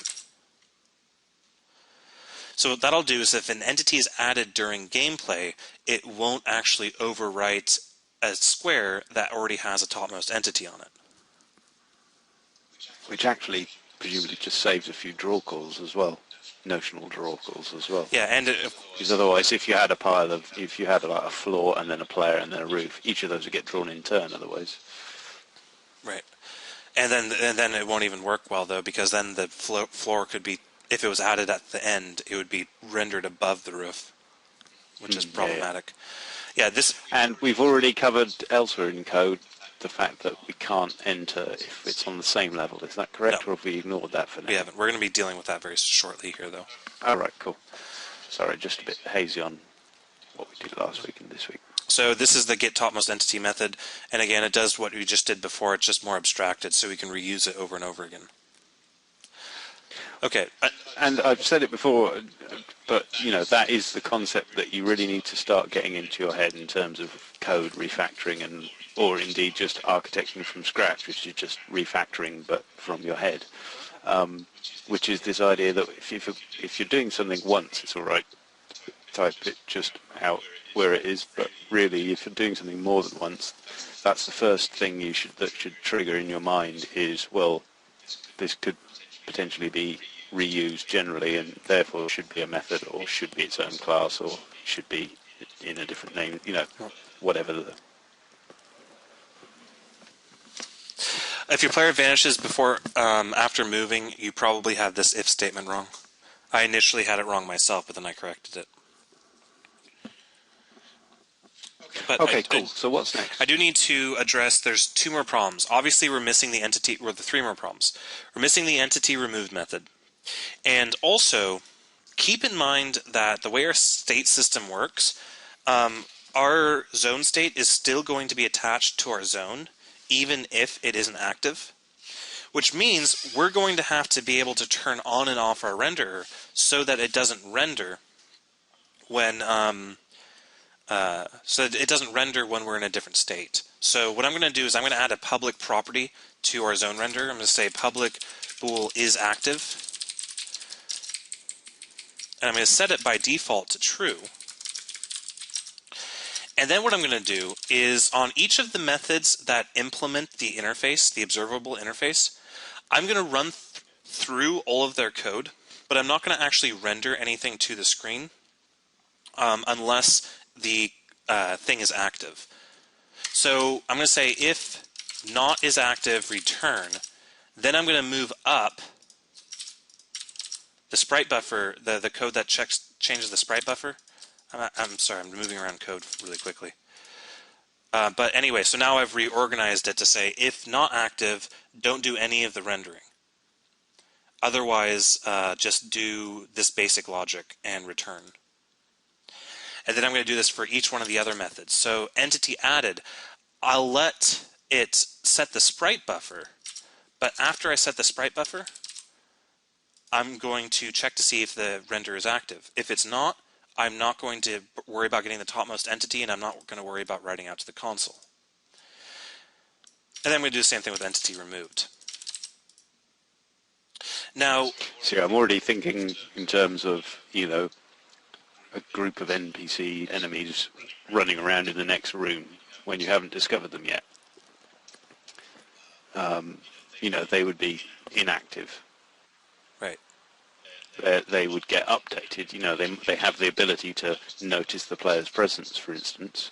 So what that'll do is if an entity is added during gameplay, it won't actually overwrite a square that already has a topmost entity on it. Which actually presumably just saves a few draw calls as well, notional draw calls as well. Yeah, and because otherwise, if you had like a floor and then a player and then a roof, each of those would get drawn in turn. Otherwise, right, and then it won't even work well though, because then the floor could be, if it was added at the end, it would be rendered above the roof, which is problematic. Yeah, this, and we've already covered elsewhere in code the fact that we can't enter if it's on the same level. Is that correct, No. or have we ignored that for now? We haven't. We're going to be dealing with that very shortly here, though. All right, cool. Sorry, just a bit hazy on what we did last week and this week. So this is the get topmost entity method, and again, it does what we just did before. It's just more abstracted, so we can reuse it over and over again. Okay. And I've said it before, but that is the concept that you really need to start getting into your head in terms of code refactoring, or indeed just architecting from scratch, which is just refactoring but from your head. Which is this idea that if you're doing something once, it's all right, type it just out where it is. But really, if you're doing something more than once, that's the first thing that should trigger in your mind is, well, this could potentially be reused generally, and therefore should be a method, or should be its own class, or should be in a different name, whatever. If your player vanishes after moving, you probably have this if statement wrong. I initially had it wrong myself, but then I corrected it. But okay, cool. So what's next? I do need to address, there's two more problems. Obviously, we're missing the entity, or the three more problems. We're missing the entity removed method. And also, keep in mind that the way our state system works, our zone state is still going to be attached to our zone, even if it isn't active. Which means we're going to have to be able to turn on and off our renderer so that it doesn't render when we're in a different state. So what I'm going to do is I'm going to add a public property to our zone renderer. I'm going to say public bool is active, and I'm going to set it by default to true. And then what I'm going to do is on each of the methods that implement the interface, the observable interface, I'm going to run through all of their code, but I'm not going to actually render anything to the screen unless the thing is active. So I'm going to say if not is active, return. Then I'm going to move up the sprite buffer, the code that changes the sprite buffer. I'm sorry, I'm moving around code really quickly. But anyway, so now I've reorganized it to say if not active, don't do any of the rendering. Otherwise, just do this basic logic and return. And then I'm going to do this for each one of the other methods. So entity added, I'll let it set the sprite buffer, but after I set the sprite buffer, I'm going to check to see if the render is active. If it's not, I'm not going to worry about getting the topmost entity, and I'm not going to worry about writing out to the console. And then I'm going to do the same thing with entity removed. Now, so I'm already thinking in terms of, a group of NPC enemies running around in the next room when you haven't discovered them yet. They would be inactive. right. They would get updated. They have the ability to notice the player's presence, for instance,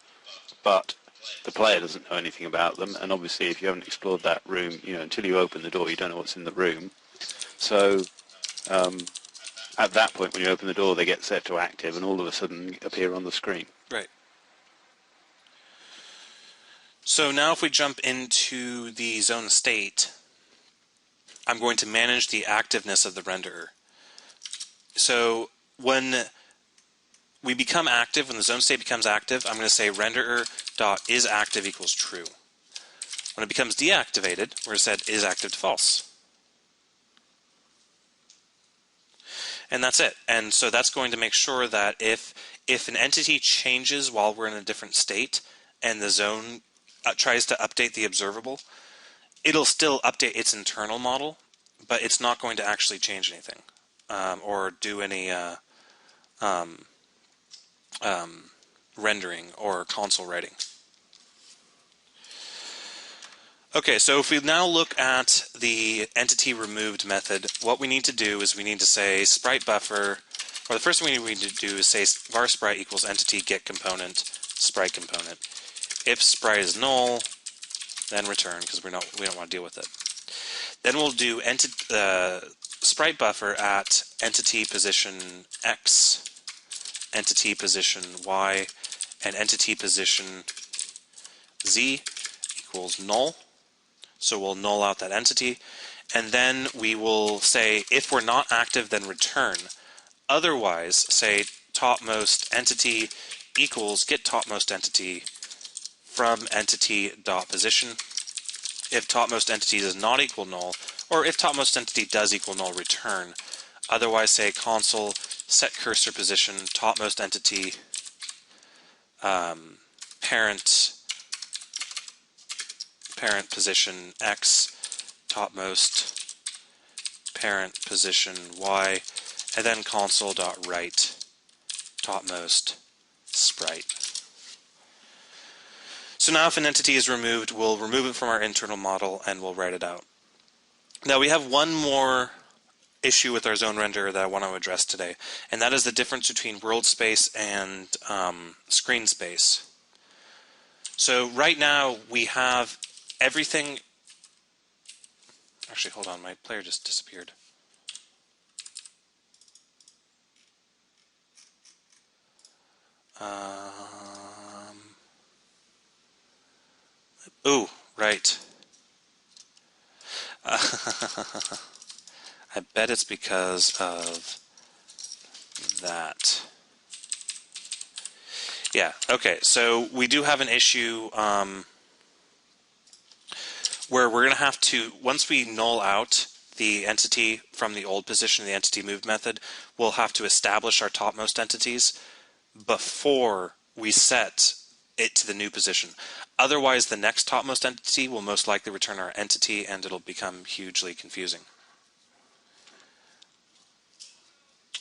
but the player doesn't know anything about them. And obviously, if you haven't explored that room, until you open the door, you don't know what's in the room. So at that point, when you open the door, they get set to active, and all of a sudden appear on the screen. Right. So now if we jump into the zone state, I'm going to manage the activeness of the renderer. So when we become active, when the zone state becomes active, I'm going to say renderer.isActive equals true. When it becomes deactivated, we're going to set isActive to false. And that's it. And so that's going to make sure that if an entity changes while we're in a different state and the zone tries to update the observable, it'll still update its internal model, but it's not going to actually change anything or do any rendering or console writing. Okay, so if we now look at the entity removed method, what we need to do is we need to say sprite buffer, or the first thing we need to do is say var sprite equals entity get component sprite component. If sprite is null, then return because we don't want to deal with it. Then we'll do sprite buffer at entity position x, entity position y, and entity position z equals null. So we'll null out that entity, and then we will say if we're not active, then return. Otherwise, say topmost entity equals get topmost entity from entity.position. If topmost entity does not equal null, or if topmost entity does equal null, return. Otherwise, say console set cursor position topmost entity parent position x, topmost parent position y, and then console.write topmost sprite. So now if an entity is removed, we'll remove it from our internal model and we'll write it out. Now we have one more issue with our zone renderer that I want to address today, and that is the difference between world space and screen space. So right now we have everything. Actually, hold on, my player just disappeared. Ooh, right. I bet it's because of that. Yeah, okay, so we do have an issue where we're going to have to, once we null out the entity from the old position of the entity moved method, we'll have to establish our topmost entities before we set it to the new position. Otherwise, the next topmost entity will most likely return our entity and it'll become hugely confusing.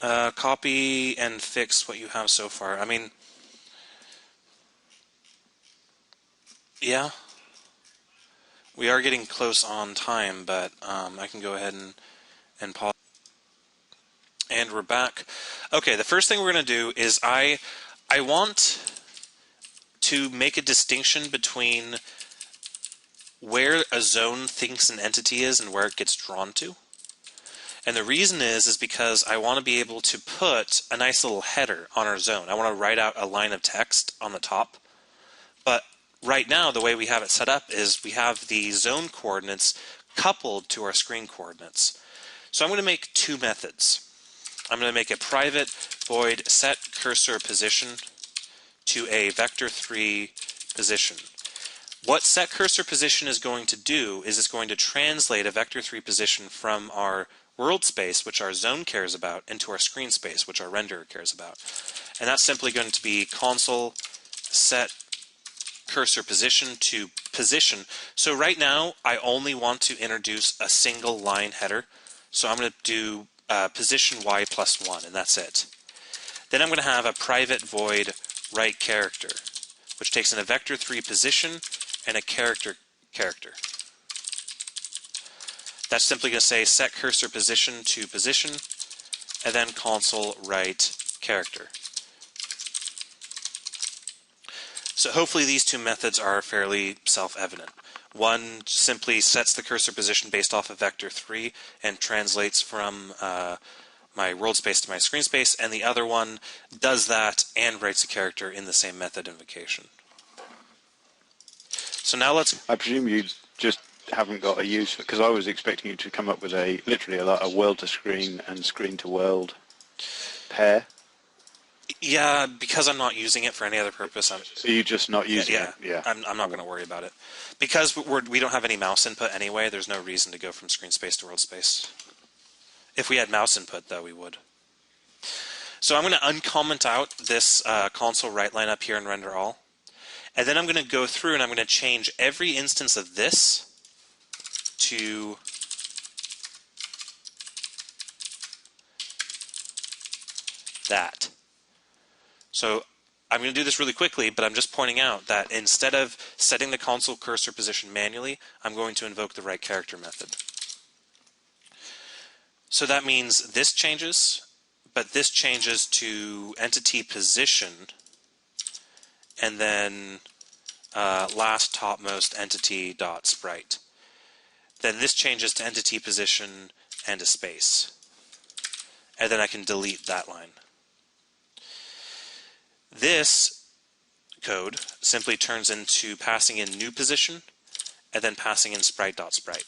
Copy and fix what you have so far. I mean, Yeah. We are getting close on time, but I can go ahead and pause. And we're back. Okay, the first thing we're going to do is I want to make a distinction between where a zone thinks an entity is and where it gets drawn to. And the reason is because I want to be able to put a nice little header on our zone. I want to write out a line of text on the top. But right now, the way we have it set up is we have the zone coordinates coupled to our screen coordinates. So I'm going to make two methods. I'm going to make a private void set cursor position to a vector3 position. What set cursor position is going to do is it's going to translate a vector3 position from our world space, which our zone cares about, into our screen space, which our renderer cares about. And that's simply going to be console set cursor position to position. So right now, I only want to introduce a single line header. So I'm going to do position y plus 1, and that's it. Then I'm going to have a private void right character, which takes in a vector3 position and a character. That's simply going to say set cursor position to position, and then console right character. So hopefully these two methods are fairly self-evident. One simply sets the cursor position based off of vector3 and translates from my world space to my screen space, and the other one does that and writes a character in the same method invocation. So now let's... I presume you just haven't got a use, because I was expecting you to come up with literally a world to screen and screen to world pair. Yeah, because I'm not using it for any other purpose. So you're just not using it? Yeah. I'm not going to worry about it. Because we don't have any mouse input anyway, there's no reason to go from screen space to world space. If we had mouse input, though, we would. So I'm going to uncomment out this console right line up here in render all. And then I'm going to go through and I'm going to change every instance of this to that. So I'm going to do this really quickly, but I'm just pointing out that instead of setting the console cursor position manually, I'm going to invoke the right character method. So that means this changes, but this changes to entity position, and then last topmost entity dot sprite. Then this changes to entity position and a space. And then I can delete that line. This code simply turns into passing in new position and then passing in sprite.sprite.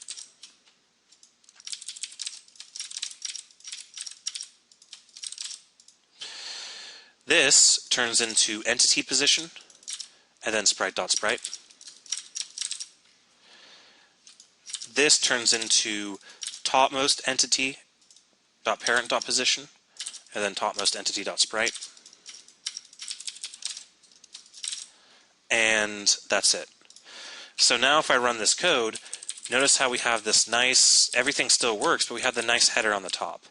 This turns into entity position and then sprite.sprite. This turns into topmost entity dot parent dot position and then topmost entity dot sprite. And that's it. So now if I run this code, notice how we have this nice, everything still works, but we have the nice header on the top.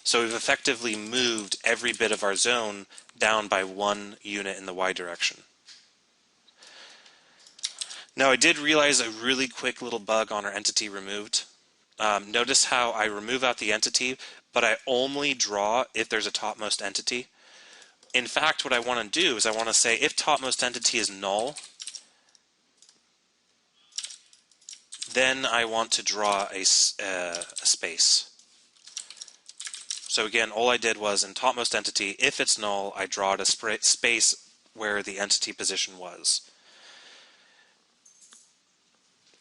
So we've effectively moved every bit of our zone down by 1 unit in the y direction. Now I did realize a really quick little bug on our entity removed. Notice how I remove out the entity, but I only draw if there's a topmost entity. In fact, what I want to do is I want to say if topmost entity is null, then I want to draw a space. So again, all I did was in topmost entity, if it's null, I draw a space where the entity position was.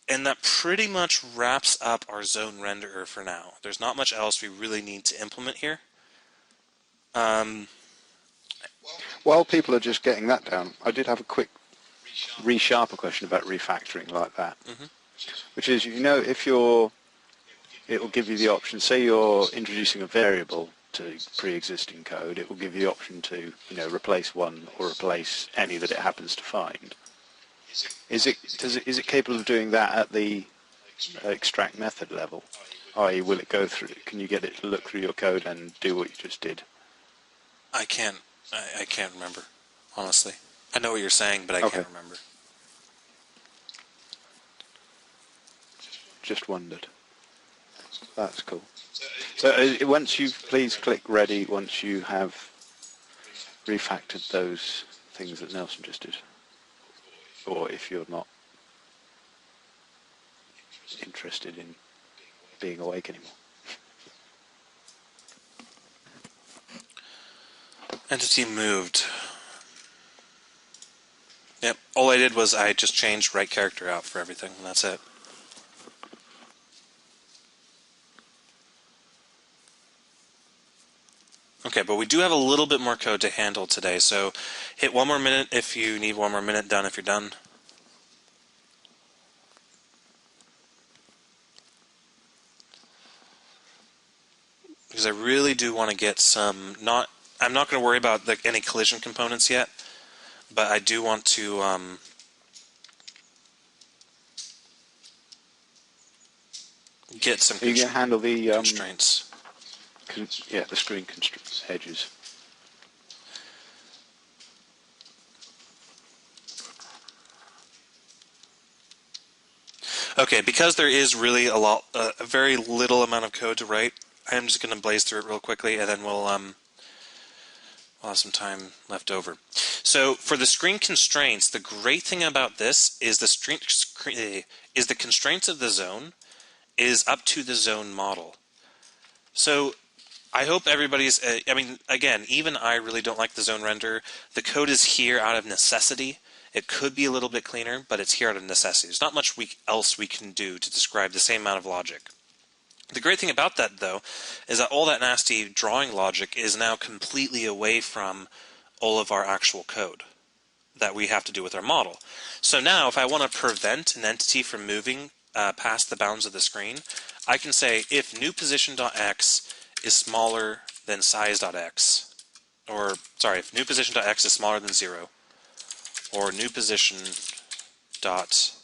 And that pretty much wraps up our zone renderer for now. There's not much else we really need to implement here. While people are just getting that down, I did have a quick Resharper question about refactoring like that. Mm-hmm. Which is, if it will give you the option, say you're introducing a variable to pre-existing code, it will give you the option to, replace one or replace any that it happens to find. Is it capable of doing that at the extract method level? I.e., will it go through? Can you get it to look through your code and do what you just did? I can't remember, honestly. I know what you're saying, but I can't remember. just wondered. That's cool. So once you please click ready once you have refactored those things that Nelson just did, or if you're not interested in being awake anymore. Entity moved. Yep, all I did was I just changed right character out for everything, and that's it. Okay, but we do have a little bit more code to handle today, so hit 1 more minute if you need 1 more minute, done if you're done. Because I really do want to get some, I'm not going to worry about any collision components yet, but I do want to get some you can handle the constraints. The screen edges. Okay, because there is really a very little amount of code to write, I'm just going to blaze through it real quickly, and then we'll have some time left over. So for the screen constraints, the great thing about this is the constraints of the zone is up to the zone model. So I hope everybody's, again, even I really don't like the zone render. The code is here out of necessity. It could be a little bit cleaner, but it's here out of necessity. There's not much else we can do to describe the same amount of logic. The great thing about that, though, is that all that nasty drawing logic is now completely away from all of our actual code that we have to do with our model. So now, if I want to prevent an entity from moving past the bounds of the screen, I can say if new position.x is smaller than size.x, or sorry, if new position.x is smaller than 0, or new position dot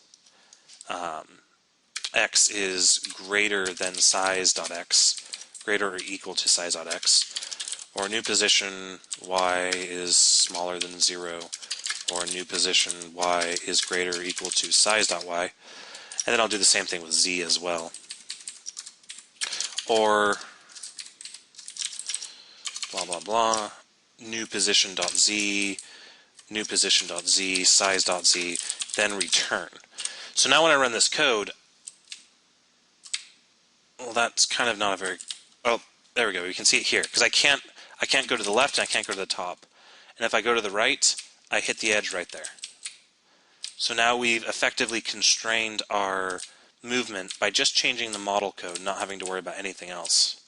x is greater than size.x, greater or equal to size.x, or new position y is smaller than 0, or new position y is greater or equal to size.y, and then I'll do the same thing with z as well. Or blah blah blah, new position.z, new position.z, size.z, then return. So now when I run this code, well, that's kind of not a very, oh, there we go, you can see it here, because I can't go to the left and I can't go to the top. And if I go to the right, I hit the edge right there. So now we've effectively constrained our movement by just changing the model code, not having to worry about anything else.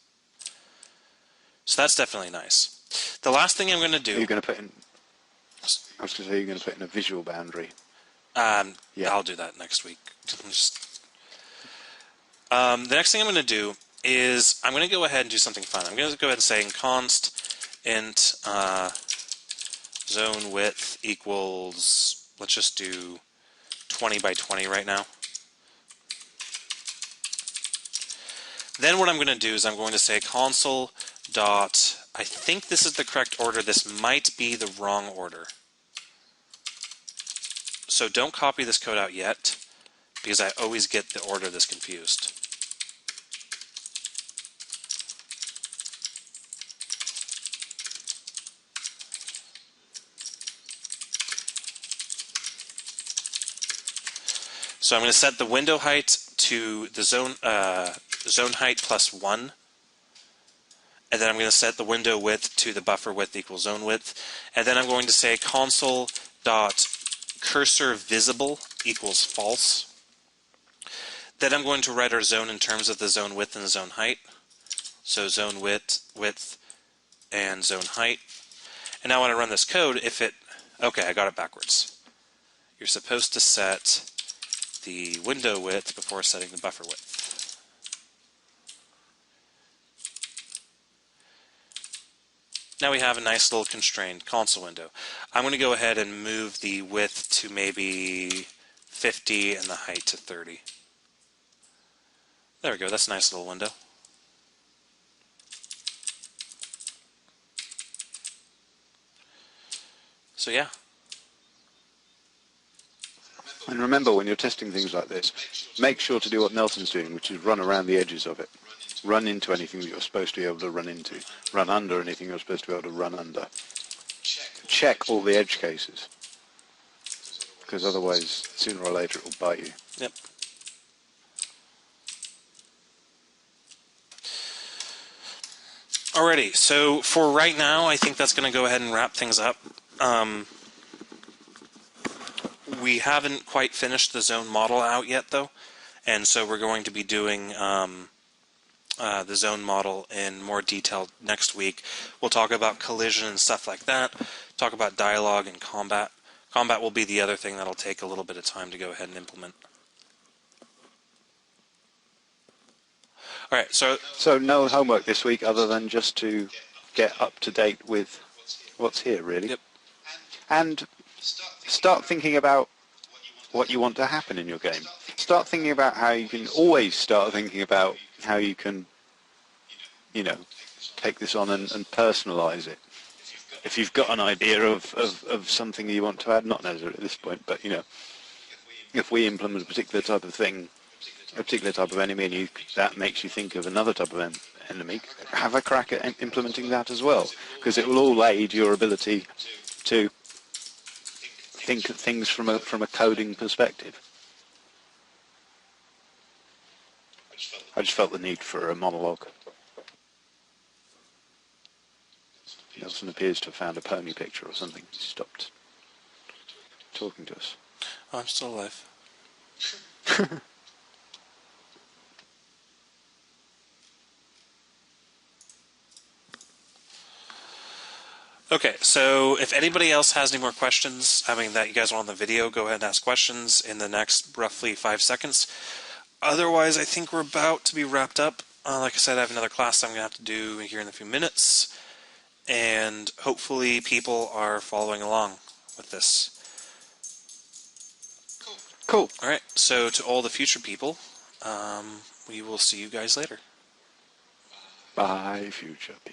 So that's definitely nice. The last thing I'm going to do... Are you going to put in... I was going to say you're going to put in a visual boundary. Yeah, I'll do that next week. The next thing I'm going to do is I'm going to go ahead and do something fun. I'm going to go ahead and say const int zone width equals, let's just do 20 by 20 right now. Then what I'm going to do is I'm going to say console dot, I think this is the correct order, this might be the wrong order. So don't copy this code out yet, because I always get the order of this confused. So I'm going to set the window height to the zone height plus 1. And then I'm going to set the window width to the buffer width equals zone width. And then I'm going to say console dot cursor visible equals false. Then I'm going to write our zone in terms of the zone width and the zone height. So zone width, and zone height. And now when I run this code, okay, I got it backwards. You're supposed to set the window width before setting the buffer width. Now we have a nice little constrained console window. I'm going to go ahead and move the width to maybe 50 and the height to 30. There we go, that's a nice little window. So yeah. And remember, when you're testing things like this, make sure to do what Nelson's doing, which is run around the edges of it. Run into anything that you're supposed to be able to run into. Run under anything you're supposed to be able to run under. Check all the edge cases, because otherwise, sooner or later, it will bite you. Yep. Alrighty, so for right now, I think that's going to go ahead and wrap things up. We haven't quite finished the zone model out yet, though, and so we're going to be doing the zone model in more detail next week. We'll talk about collision and stuff like that, talk about dialogue and combat. Combat will be the other thing that'll take a little bit of time to go ahead and implement. Alright, So no homework this week other than just to get up to date with what's here, really. Yep. And start thinking about what you want to happen in your game. Start thinking about how you can always start thinking about how you can, take this on and personalize it. If you've got an idea of something you want to add, not necessarily at this point, but, if we implement a particular type of thing, a particular type of enemy, and that makes you think of another type of enemy, have a crack at implementing that as well, because it will all aid your ability to think of things from a coding perspective. I just felt the need for a monologue. Nelson appears to have found a pony picture or something. He stopped talking to us. Oh, I'm still alive. Okay, so if anybody else has any more questions, that you guys want on the video, go ahead and ask questions in the next roughly 5 seconds. Otherwise, I think we're about to be wrapped up. Like I said, I have another class I'm going to have to do here in a few minutes, and hopefully people are following along with this. Cool. All right, so to all the future people, we will see you guys later. Bye, future people.